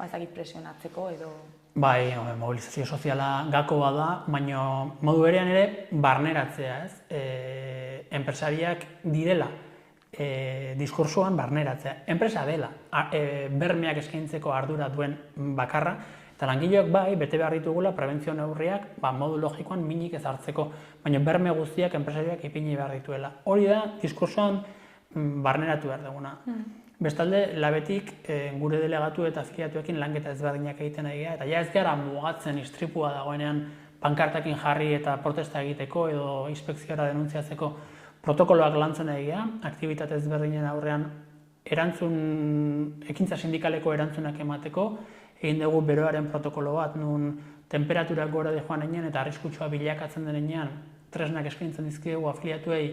ez dakit presionatzeko edo... Bai, mobilizazio soziala gakoa da, baina modu berean ere barneratzea, ez? Enpresariak direla, diskursoan barneratzea. Enpresa dela, bermeak eskaintzeko ardura duen bakarra, eta langileok bai, bete behar ditugula prebentzio neurriak modu logikoan minik ez hartzeko, baina berme guztiak enpresariak ipini behar dituela. Hori da, diskursoan barneratu behar duguna. Bestalde, labetik gure delegatu eta afiliatuekin lanketa ezberdinak egiten ari gara, eta ja ez gara mugatzen istripua dagoenean pankartakin jarri eta protesta egiteko edo inspekziora denuntziatzeko protokoloak lantzen ari gara, aktibitate ezberdinen aurrean ekintza sindikaleko erantzunak emateko, egin dugu beroaren protokolo bat, nun temperaturak gora joan enean eta arriskutsua bilakatzen denean tresnak eskaintzen dizkiegu afiliatuei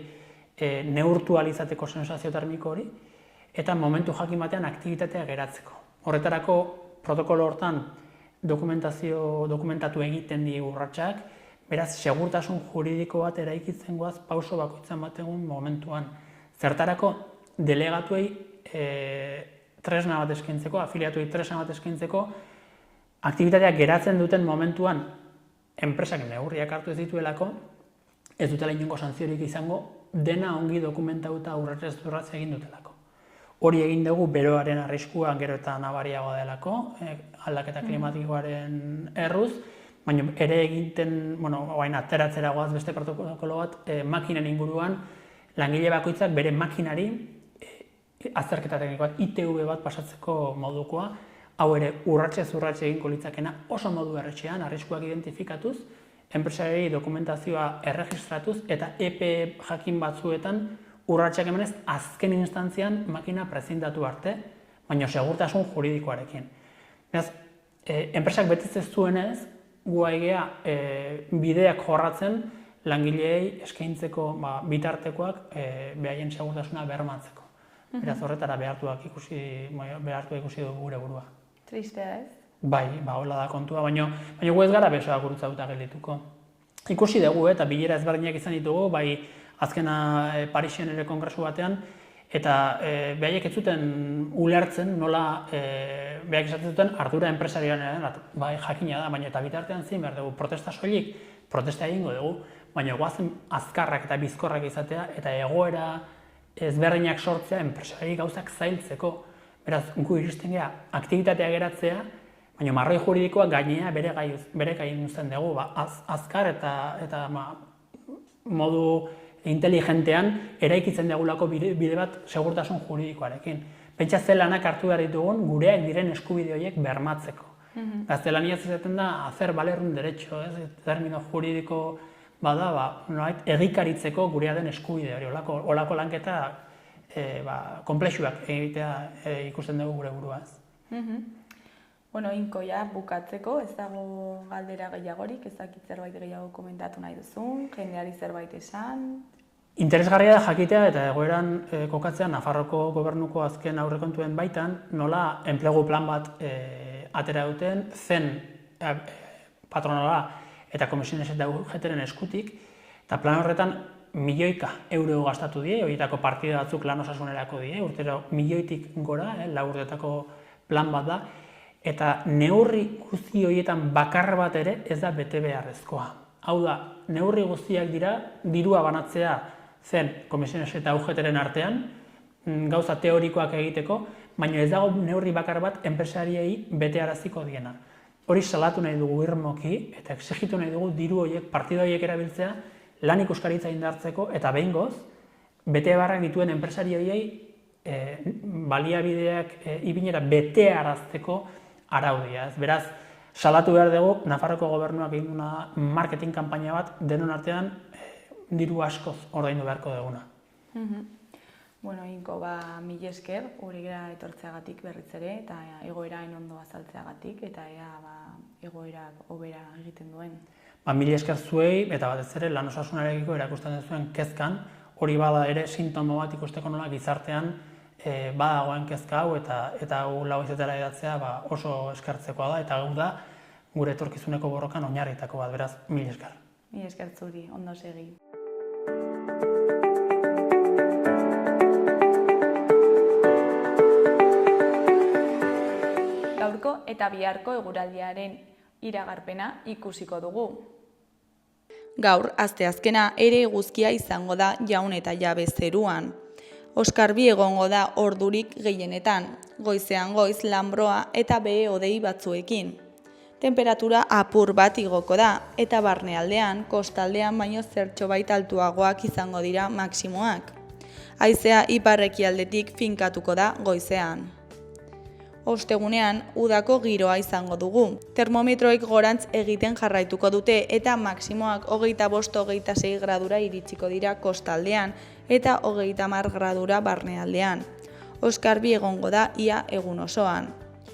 neurtu alizateko sensazio termiko hori, eta momentu jakin batean aktibitatea geratzeko. Horretarako protokolo hortan dokumentatu egiten die urratsak, beraz segurtasun juridiko bat eraikitzen goaz pauso bakoitzan bategun momentuan. Zertarako delegatuei tresna bat eskaintzeko, afiliatuei tresna bat eskaintzeko, aktibitateak geratzen duten momentuan enpresak neurriak hartu ez dituelako, ez dutela inongo santziorik izango, dena ongi dokumentatuta urratsez egin dutelako. Hori egin dugu beroaren arriskua gero eta nabariagoa delako, aldaketa klimatikoaren erruz, baina ere egiten, orain ateratzera goaz beste protokolo bat, makinen inguruan, langile bakoitzak bere makinari azterketa teknikoak ITV bat pasatzeko modukoa, hau ere urratsez egingo litzakena oso modu erretxean, arriskuak identifikatuz, enpresari dokumentazioa erregistratuz eta EPE jakin batzuetan urratsak emanez azken instantzian makina prezintatu arte, baina segurtasun juridikoarekin. Beraz, enpresak betetzen zuenez, gu aigea bideak jorratzen langileei eskaintzeko bitartekoak behaien segurtasuna bermatzeko. Beraz, horretara behartuak ikusi dugu gure burua. Tristea ez? Bai, hola da kontua, baina gu ez gara besoak gurutzatuta geldituko. Ikusi dugu eta bilera ezberdinak izan ditugu, bai azkena Parisen ere kongresu batean, eta behaiek ez zuten ulertzen nola behaiek esaten zuten ardura enpresarian, bai jakina da, baina eta bitartean zin behar dugu protesta soilik, protesta egingo dugu, baina goazen azkarrak eta bizkorrak izatea eta egoera ezberdinak sortzea enpresari gauzak zailtzeko. Beraz, gu iristen gara aktibitatea geratzea, baina marroi juridikoa gainea bere gai uzten dugu, azkar eta modu inteligentean eraikitzen dugulako bide bat segurtasun juridikoarekin. Pentsa ze lanak hartu behar ditugun gureak diren eskubide horiek bermatzeko. Gaztelaniaz izaten da hacer valer un derecho, termino juridiko bada, egikaritzeko gurea den eskubide hori, olako lanketa konplexuak egitea ikusten dugu gure buruaz. Inko, bukatzeko, ez dago galdera gehiagorik, ez dakit zerbait gehiago komentatu nahi duzun, jendeari zerbait esan? Interesgarria da jakitea eta egoeran kokatzea Nafarroko gobernuko azken aurrekontuen baitan, nola enplegu plan bat atera duten zen patronala eta komisiones eta UGTren eskutik, eta plan horretan milioika euro gastatu die, horietako partida batzuk lan osasunerako die, urtero milioitik gora, urteetako plan bat da, eta neurri guzti horietan bakar bat ere ez da bete beharrezkoa. Hau da, neurri guztiak dira, dirua banatzea zen komisiones eta UGTren artean, gauza teorikoak egiteko, baina ez dago neurri bakar bat enpresariei betearaziko diena. Hori salatu nahi dugu irmoki eta exigitu nahi dugu diru horiek, partida horiek erabiltzea, lan ikuskaritza indartzeko eta behingoz, bete beharrak dituen enpresari horiei baliabideak ipinera betearazteko araudia. Beraz, salatu behar dugu, Nafarroko gobernuak egin duna marketing kanpaina bat denon artean diru askoz ordaindu beharko duguna. Inko, mila esker, guregera etortzeagatik berriz ere, eta egoerain ondo azaltzeagatik, eta egoerak hobera egiten duen. Mila esker zuei, eta batez ere lan osasunarekiko erakusten duzuen kezkan, hori bada ere sintomo bat ikusteko nola gizartean badagoen kezka hau, eta hau lau izetela edatzea oso eskertzekoa da, eta hau da gure etorkizuneko borrokan oinarritako bat, beraz, mila esker. Mila esker zuri, ondo segi. eta biharko eguraldiaren iragarpena ikusiko dugu. Gaur, asteazkena ere eguzkia izango da jaun eta jabe zeruan. Oskarbi egongo da ordurik gehienetan, goizean goiz lanbroa eta behe-hodei batzuekin. Temperatura apur bat igoko da, eta barnealdean, kostaldean baino zertxobait altuagoak izango dira maksimoak. Haizea ipar-ekialdetik finkatuko da goizean. Ostegunean, udako giroa izango dugu. Termometroek gorantz egiten jarraituko dute eta maksimoak 25-26 gradura iritsiko dira kostaldean eta 30 gradura barnealdean. Oskarbi egongo da ia egun osoan.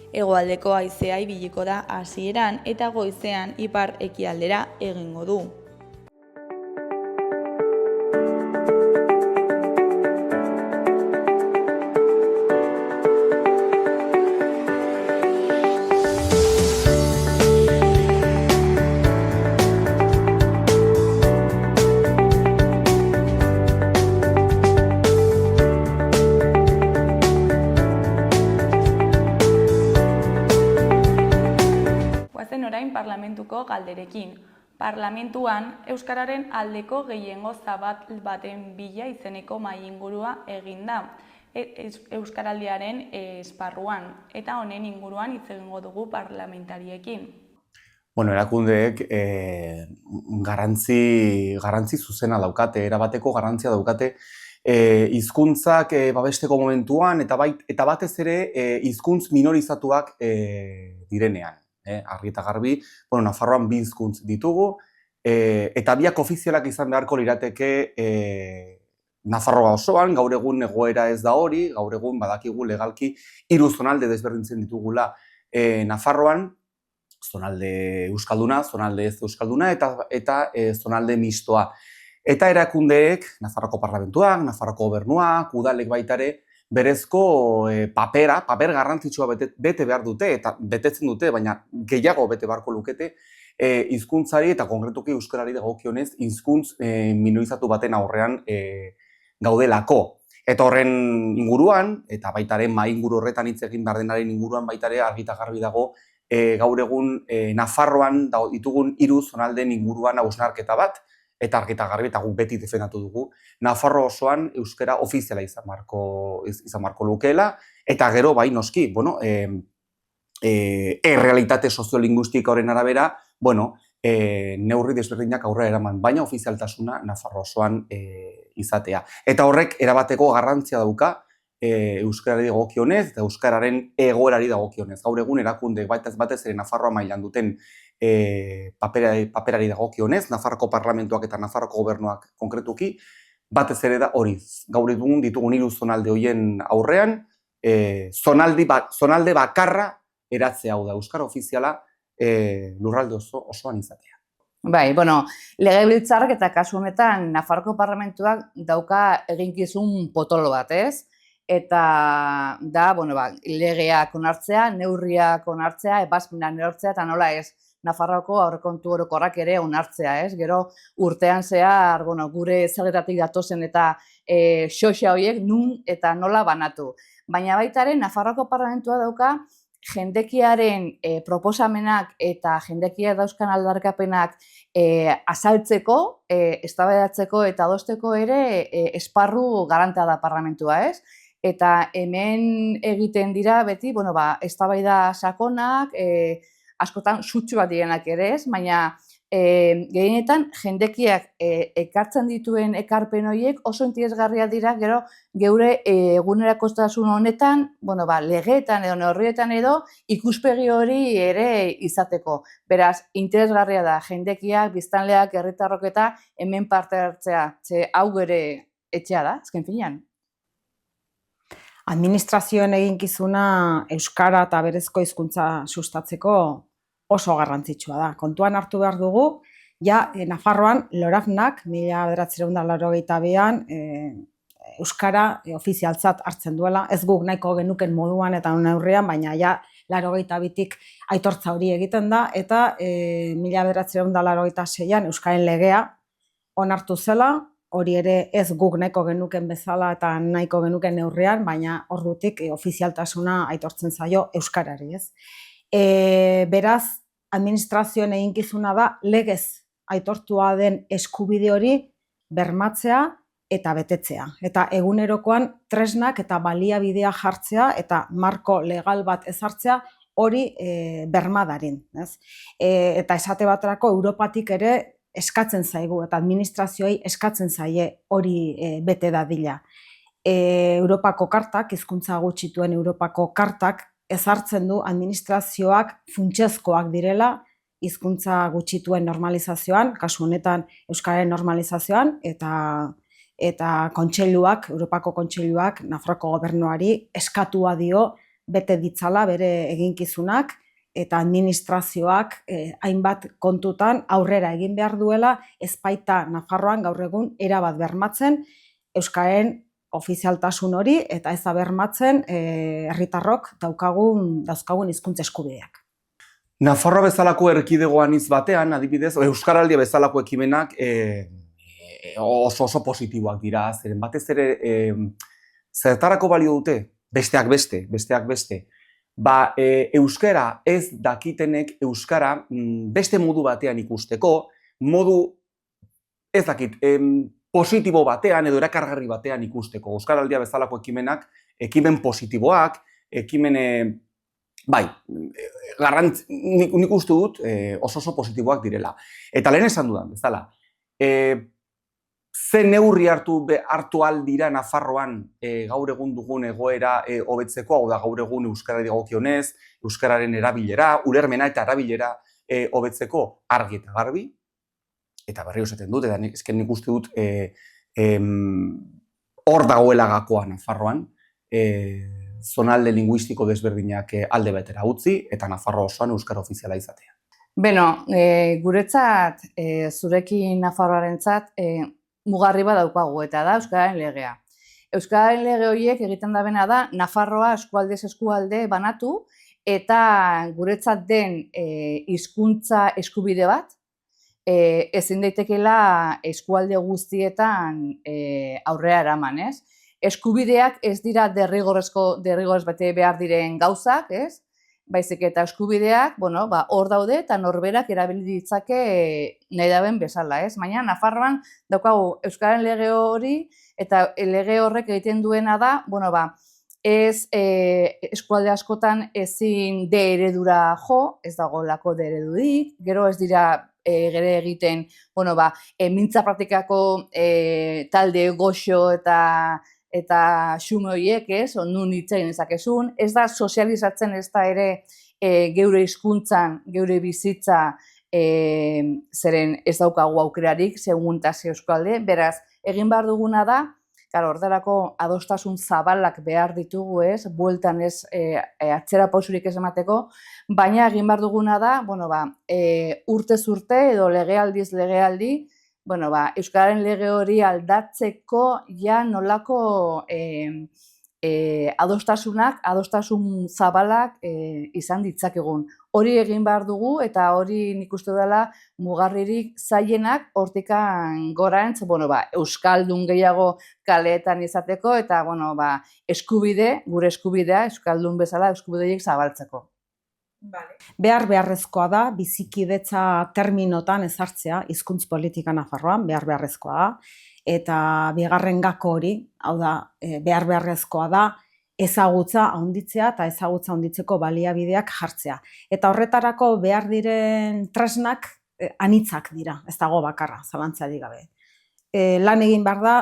Hegoaldeko haizea ibiliko da hasieran eta goizean ipar-ekialdera egingo du. Orain parlamentuko galderekin. Parlamentuan euskararen aldeko gehiengo zabal baten bila izeneko mahai ingurua egin da euskaraldiaren esparruan eta honen inguruan hitz egingo dugu parlamentariekin. Bueno, erakundeek garrantzi zuzena daukate, erabateko garrantzia daukate hizkuntzak babesteko momentuan eta batez ere hizkuntz minorizatuak direnean. Argi eta garbi, Nafarroan 2 hizkuntz ditugu, eta biak ofizialak izan beharko lirateke Nafarroa osoan, gaur egun egoera ez da hori, gaur egun badakigu legalki 3 zonalde desberdintzen ditugula Nafarroan, zonalde euskalduna, zonalde ez euskalduna eta zonalde mistoa. Eta erakundeek, Nafarroko parlamentuak, Nafarroko gobernuak, udalek baita ere, berezko paper garrantzitsua bete behar dute, eta betetzen dute, baina gehiago bete beharko lukete, hizkuntzari eta konkretuki euskarari dagokionez hizkuntz minorizatu baten aurrean gaudelako. Eta horren inguruan, eta baita ere mahai inguru horretan hitz egin behar denaren inguruan baita ere argi eta garbi dago gaur egun Nafarroan ditugun 3 zonaldeen inguruan hausnarketa bat, eta argi eta garbi eta guk beti defendatu dugu, Nafarro osoan euskara ofiziala izan marko lukeela, eta gero bai noski, errealitate soziolinguistiko horren arabera, neurri desberdinak aurrera eraman, baina ofizialtasuna Nafarro osoan izatea. Eta horrek erabateko garrantzia dauka euskarari dagokionez eta euskararen egoerari dagokionez. Gaur egun erakunde batez ere Nafarroa mailan duten paperari dagokionez, Nafarroko parlamentuak eta Nafarroko gobernuak konkretuki, batez ere da hori. Gaur egun ditugun 3 zonalde horien aurrean, zonalde bakarra eratzea hau da, euskara ofiziala lurralde osoan izatea. Bai, legebiltzarrak eta kasu honetan Nafarroko parlamentuak dauka eginkizun potolo bat, ez? Eta da, legeak onartzea, neurriak onartzea, ebazpenak neurtzea, eta nola ez, Nafarroako aurrekontu orokorrak ere onartzea, ez? Gero urtean zehar, gure zergetatik datozen eta xoxa horiek nun eta nola banatu. Baina baita ere, Nafarroako parlamentua dauka jendekiaren proposamenak eta jendekia dauzkan aldarrikapenak azaltzeko, eztabaidatzeko eta adosteko ere esparru garrantzia da parlamentua, ez? Eta hemen egiten dira beti, eztabaida sakonak, askotan sutsu bat direnak ere ez, baina gehienetan jendekiak ekartzen dituen ekarpen horiek oso interesgarria dira gero geure egunerakotasun honetan, legeetan edo neurrietan edo ikuspegi hori ere izateko. Beraz, interesgarria da jendekiak, biztanleak, herritarrok eta hemen parte hartzea, ze hau gure etxea da, azken finean. Administrazioen eginkizuna euskara eta berezko hizkuntza sustatzeko oso garrantzitsua da. Kontuan hartu behar dugu, Nafarroan LORAFNak 1982an euskara ofizialtzat hartzen duela, ez guk nahiko genuken moduan eta neurrian, baina 82tik aitortza hori egiten da, eta 1986an euskaren legea onartu zela, hori ere ez guk nahiko genuken bezala eta nahiko genuken neurrian, baina ordutik ofizialtasuna aitortzen zaio euskarari, ez? Beraz, administrazioen eginkizuna da legez aitortua den eskubide hori bermatzea eta betetzea. Eta egunerokoan tresnak eta baliabideak jartzea eta marko legal bat ezartzea hori bermadarin. Eta esate baterako Europatik ere eskatzen zaigu eta administrazioei eskatzen zaie hori bete dadila. Europako kartak, hizkuntza gutxituen Europako kartak ezartzen du administrazioak funtsezkoak direla hizkuntza gutxituen normalizazioan, kasu honetan euskararen normalizazioan, eta kontseiluak, Europako kontseiluak, Nafarroako gobernuari eskatua dio bete ditzala bere eginkizunak, eta administrazioak hainbat kontutan aurrera egin behar duela, ez baita Nafarroan gaur egun erabat bermatzen euskararen ofizialtasun hori, eta ez da bermatzen herritarrok dauzkagun hizkuntza eskubideak. Nafarroa bezalako erkidegoan batean, adibidez, Euskaraldia bezalako ekimenak oso positiboak dira, zeren batez ere zertarako balio dute? Besteak beste. Euskara ez dakitenek euskara beste modu batean ikusteko, modu ez dakit, positibo batean edo erakargarri batean ikusteko. Euskaraldia bezalako ekimenak, ekimen positiboak, ekimen nik uste dut oso positiboak direla. Eta lehen esan dudan, bezala, ze neurri hartu aldira Nafarroan gaur egun dugun egoera hobetzeko, hau da gaur egun euskarari dagokionez, euskararen erabilera, ulermena eta erabilera hobetzeko argi eta garbi, eta berriro esaten dut, eta nik uste dut hor dagoela gakoa Nafarroan, zonalde linguistiko desberdinak alde batera utzi, eta Nafarroa osoan euskara ofiziala izatea. Beno, guretzat, zurekin Nafarroarentzat, mugarri bat daukagu, eta da euskararen legea. Euskararen lege horiek egiten dabena da, Nafarroa eskualdez eskualde banatu, eta guretzat den hizkuntza eskubide bat, ezin daitekeela eskualde guztietan aurrera eraman, ez? Eskubideak ez dira derrigorrez bete behar diren gauzak, ez? Baizik eta eskubideak, hor daude eta norberak erabili ditzake nahi daben bezala, ez? Baina Nafarroan daukagu euskararen lege hori eta lege horrek egiten duena da, ez eskualde askotan ezin D eredura jo, ez dagoelako D eredurik, gero ez dira gere egiten, mintza praktikako talde goxo eta xume horiek, ez, nun hitz egin ezakezun, ez da sozializatzen ez da ere geure hizkuntzan, geure bizitza zeren ez daukagu aukerarik, seguntazio eskualde, beraz, egin behar duguna da, orderako adostasun zabalak behar ditugu, ez, bueltan ez atzera pausurik ez emateko, baina egin behar duguna da, urtez urte edo legealdiz legealdi, euskararen lege hori aldatzeko ja nolako adostasun zabalak izan ditzakegun. Hori egin behar dugu eta hori nik uste dela mugarririk zailenak hortikan goraentz, euskaldun gehiago kaleetan izateko eta eskubide, gure eskubidea, euskaldun bezala eskubideek zabaltzeko. Beharrezkoa da, bizikidetza terminotan ezartzea, hizkuntz politika Nafarroan, beharrezkoa da, eta bigarren gako hori, hau da, beharrezkoa da, ezagutza handitzea eta ezagutza handitzeko baliabideak jartzea. Eta horretarako behar diren tresnak anitzak dira, ez dago bakarra, zalantzarik gabe. Lan egin behar da,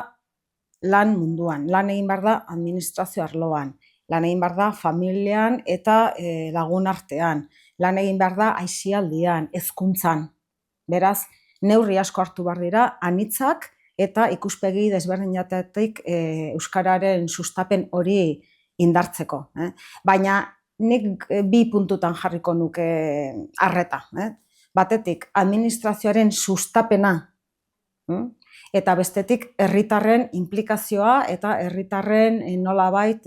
lan munduan, lan egin behar da administrazio arloan, lan egin behar da familian eta lagun artean, lan egin behar da aisialdian, hezkuntzan. Beraz, neurri asko hartu behar dira, anitzak eta ikuspegi desberdinetatik euskararen sustapen hori indartzeko. Baina nik bi puntutan jarriko nuke arreta. Batetik, administrazioaren sustapena eta bestetik herritarren inplikazioa eta herritarren nolabait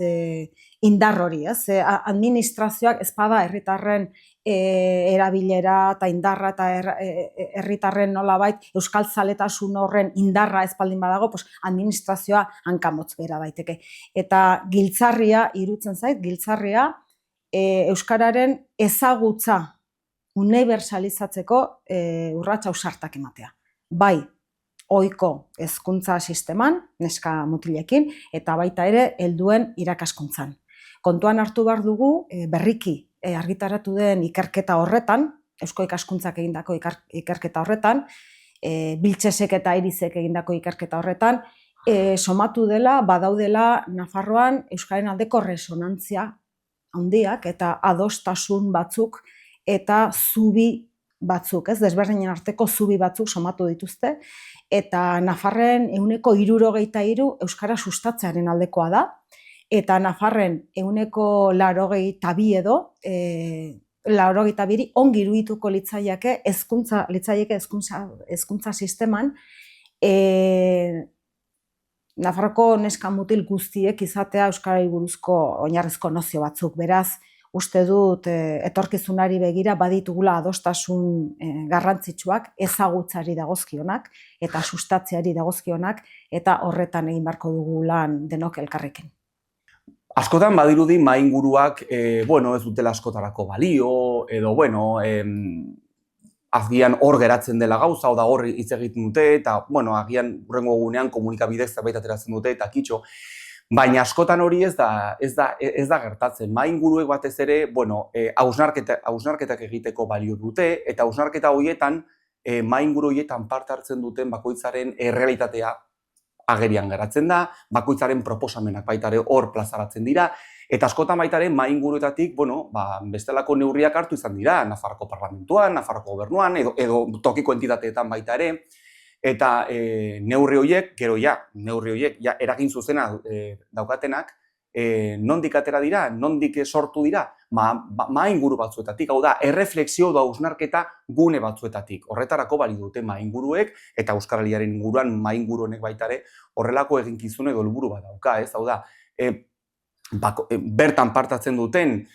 indar hori, ez? Administrazioak ez bada herritarren erabilera eta indarra eta herritarren nolabait euskaltzaletasun horren indarra ez baldin badago, administrazioa hankamotz bera daiteke. Eta giltzarria, iruditzen zait, giltzarria euskararen ezagutza unibertsalizatzeko urrats ausartak ematea. Bai, ohiko hezkuntza sisteman, neska mutilekin, eta baita ere helduen irakaskuntzan. Kontuan hartu behar dugu, berriki argitaratu den ikerketa horretan, Eusko Ikaskuntzak egindako ikerketa horretan, Biltzesek eta Irizek egindako ikerketa horretan, somatu dela, badaudela Nafarroan euskaren aldeko resonantzia handiak eta adostasun batzuk eta zubi batzuk, desberdinen arteko zubi batzuk somatu dituzte, eta Nafarren 73% euskara sustatzearen aldekoa da, eta Nafarren 82 edo, 82 ongi irudituko litzaieke hezkuntza sisteman, Nafarroko neska mutil guztiek izatea euskarari buruzko oinarrizko nozio batzuk. Beraz, uste dut etorkizunari begira baditugula adostasun garrantzitsuak, ezagutzari dagozkionak eta sustatzeari dagozkionak, eta horretan egin beharko dugu lan denok elkarrekin. Askotan badirudi mainguruak, ez dutela askotarako balio, edo, agian hor geratzen dela gauza, da hor hitz egiten dute, eta, agian hurrengo egunean komunikabidez zerbait ateratzen dute, eta kitxo. Baina askotan hori ez da gertatzen. Mainguruek batez ere, hausnarketak egiteko balio dute, eta hausnarketa horietan, mainguru horietan parte hartzen duten bakoitzaren errealitatea agerian geratzen da, bakoitzaren proposamenak baita ere hor plazaratzen dira, eta askotan baita ere mainguruetatik, bestelako neurriak hartu izan dira, Nafarroko Parlamentuan, Nafarroko Gobernuan, edo tokiko entitateetan baita ere, eta neurri horiek, neurri horiek eragin zuzena daukatenak, nondik atera dira, nondik sortu dira, mainguru batzuetatik, hau da, erreflexio da hausnarketa gune batzuetatik. Horretarako bali dute mainguruek, eta euskaraliaren inguruan mainguru honek baita ere horrelako eginkizun edo helburu bat dauka, hau da, bertan partatzen duten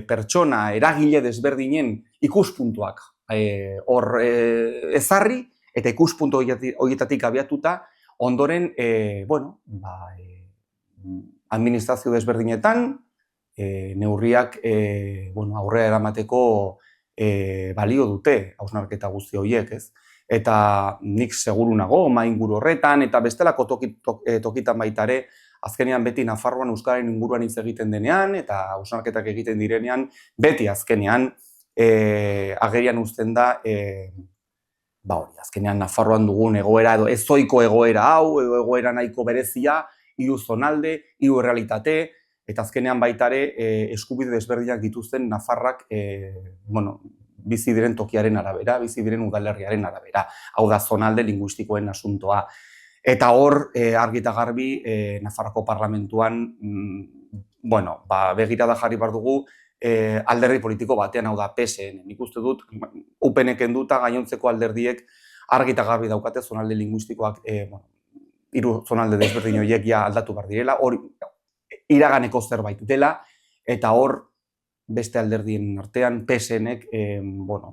pertsona, eragile desberdinen ikuspuntuak hor ezarri, eta ikuspuntu horietatik abiatuta, ondoren, administrazio desberdinetan, neurriak aurrera eramateko balio dute hausnarketa guzti horiek, ez? Eta nik seguru nago, mainguru horretan, eta bestelako tokitan baita ere, azkenean beti Nafarroan euskararen inguruan hitz egiten denean, eta hausnarketak egiten direnean, beti azkenean agerian uzten da, azkenean Nafarroan dugun egoera, edo ezoiko egoera hau, edo egoera nahiko berezia, hiru zonalde, hiru errealitate, eta azkenean baita ere eskubide desberdinak dituzten Nafarrak bizi diren tokiaren arabera, bizi diren udalerriaren arabera. Hau da zonalde linguistikoen asuntoa. Eta hor, argi eta garbi, Nafarroko Parlamentuan, begirada jarri behar dugu alderdi politiko batean, hau da PSN. Nik uste dut, UPN-ek kenduta gainontzeko alderdiek argi eta garbi daukate zonalde linguistikoak, hiru zonalde desberdin horiek aldatu behar direla, hor iraganeko zerbait dela, eta hor beste alderdien artean PSN-ek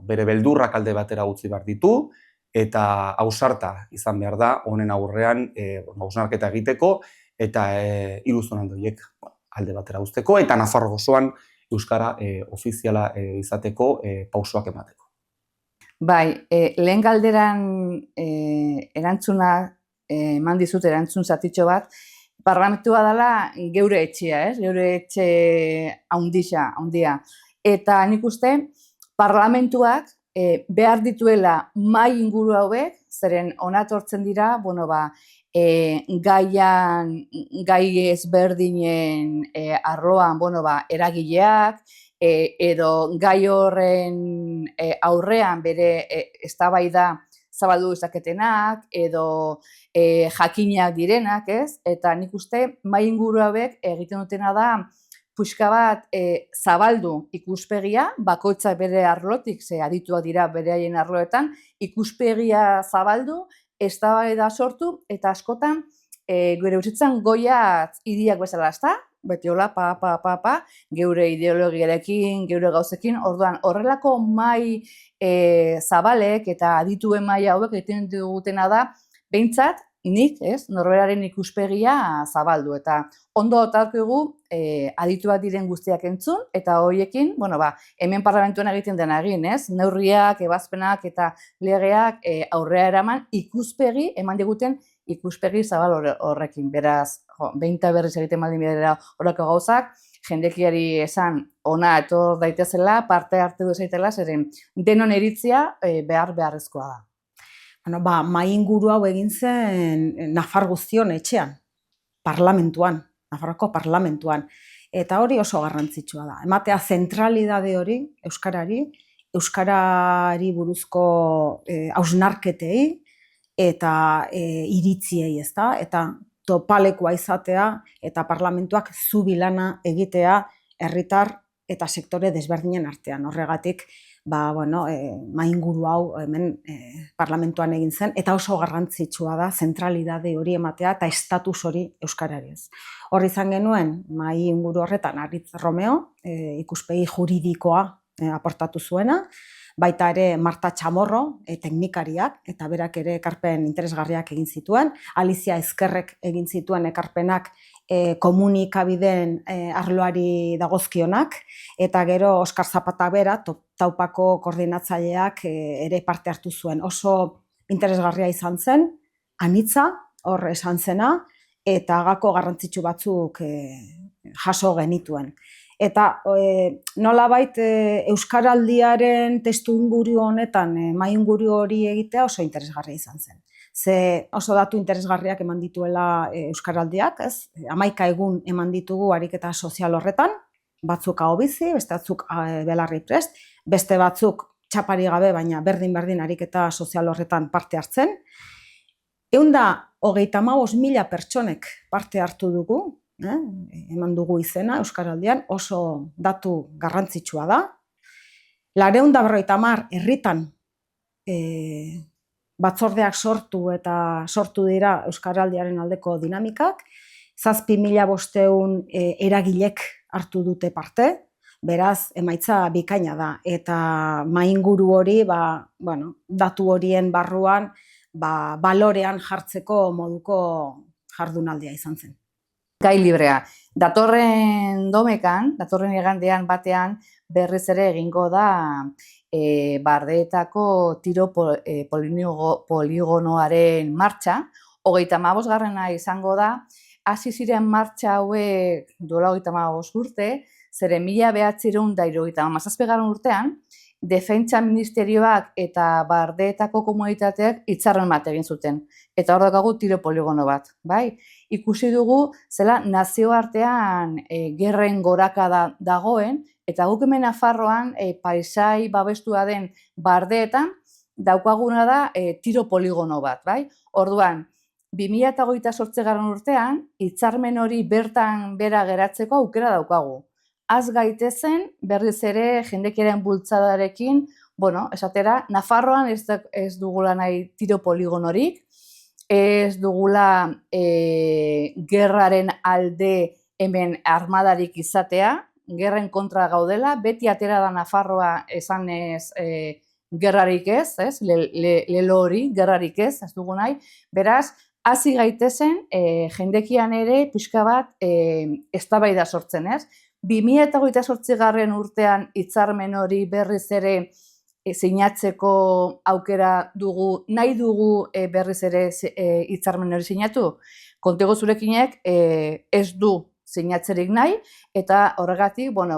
bere beldurrak alde batera utzi behar ditu, eta ausarta izan behar da, honen aurrean hausnarketa egiteko, eta hiru zonalde horiek alde batera uzteko, eta Nafarro osoan euskara ofiziala izateko pausoak emateko. Bai, lehen galderan erantzuna eman dizut erantzun zatitxo bat, parlamentua dela geure etxea, geure etxe handia. Eta nik uste parlamentuak behar dituela mai inguru hauek, zeren onatortzen dira, gai ezberdinen arloan, eragileak, edo gai horren aurrean bere eztabaida zabaldu dezaketenak, edo jakinak direnak, ez? Eta nik uste, mai inguru hauek egiten dutena da, puxka bat zabaldu ikuspegia, bakoitza bere arlotik, ze adituak dira bere arloetan, ikuspegia zabaldu, eztabaida sortu, eta askotan, gure bizitzan goiatz idiak bezala, ezta? Beti hola, geure ideologiarekin, geure gauzekin, orduan horrelako mai zabalek eta adituen mai hauek egiten dugutena da, behintzat, nik, norberaren ikuspegia zabaldu, eta ondo otarkigu adituak diren guztiak entzun, eta horiekin, hemen parlamentuan egiten dena egin, neurriak, ebazpenak eta legeak aurrera eraman ikuspegi, eman diguten ikuspegi zabal horrekin, beraz, behin eta berriz egiten baldin bidera horreko gauzak, jendekiari esan ona etor daitezela, parte hartu duzaitela, zeren denon iritzia beharrezkoa da. Mahai inguru hau egin zen Nafar guztion etxean, parlamentuan, Nafarroko parlamentuan. Eta hori oso garrantzitsua da. Ematea zentralidade hori euskarari buruzko hausnarketei eta iritziei, eta topalekoa izatea eta parlamentuak zubilana egitea herritar eta sektore desberdinen artean. Horregatik, mahai inguru hau hemen parlamentuan egin zen, eta oso garrantzitsua da zentralidade hori ematea eta estatus hori euskarari. Hor izan genuen, mahai inguru horretan Aritz Romeo, ikuspegi juridikoa aportatu zuena, baita ere Marta Chamorro, teknikariak, eta berak ere ekarpen interesgarriak egin zituen, Alicia Ezkerrek egin zituen ekarpenak komunikabideen arloari dagozkionak, eta gero Oskar Zapata bera, Taupako koordinatzaileak ere parte hartu zuen. Oso interesgarria izan zen, anitza, hor esan zena, eta gako garrantzitsu batzuk jaso genituen. Eta nolabait euskaraldiaren testuinguru honetan mahai inguru hori egitea oso interesgarria izan zen. Ze oso datu interesgarriak eman dituela euskaraldiak, 11 egun eman ditugu ariketa sozial horretan, batzuk aho bizi, beste batzuk belarri prest, beste batzuk txapari gabe, baina berdin ariketa sozial horretan parte hartzen. 135.000 pertsonek parte hartu dugu, eman dugu izena euskaraldian, oso datu garrantzitsua da. 450 herritan batzordeak sortu dira euskaraldiaren aldeko dinamikak, 7.500 eragilek hartu dute parte, beraz emaitza bikaina da, eta mahai inguru hori, datu horien barruan, balorean jartzeko moduko jardunaldia izan zen. Gai librea. Datorren domekan, datorren igandean batean, berriz ere egingo da Bardeetako tiro poligonoaren martxa. 35. izango da, hasi ziren martxa hauek duela 35 urte, zeren 1977 urtean, Defentsa Ministerioak eta Bardeetako komunitateak hitzarmen bat egin zuten. Eta hor daukagu tiro poligono bat, bai? Ikusi dugu zela nazioartean gerren gorakada dagoen, eta guk hemen Nafarroan paisai babestua den Bardeetan daukaguna da tiro poligono bat, bai? Orduan, 2028 urtean, hitzarmen hori bertan bera geratzeko aukera daukagu. Az gaitezen, berriz ere jendekiaren bultzadarekin, esatera, Nafarroan ez dugula nahi tiro poligonorik, ez dugula gerraren alde hemen armadarik izatea, gerren kontra gaudela, beti atera da Nafarroa esanez gerrarik ez, lelo hori, gerrarik ez dugu nahi, beraz, hasi gaitezen jendekian ere pixka bat eztabaida sortzen, ez? 2028 urtean hitzarmen hori berriz ere sinatzeko aukera dugu, nahi dugu berriz ere hitzarmen hori sinatu. Kontego zurekinek ez du sinatzerik nahi, eta horregatik, zuen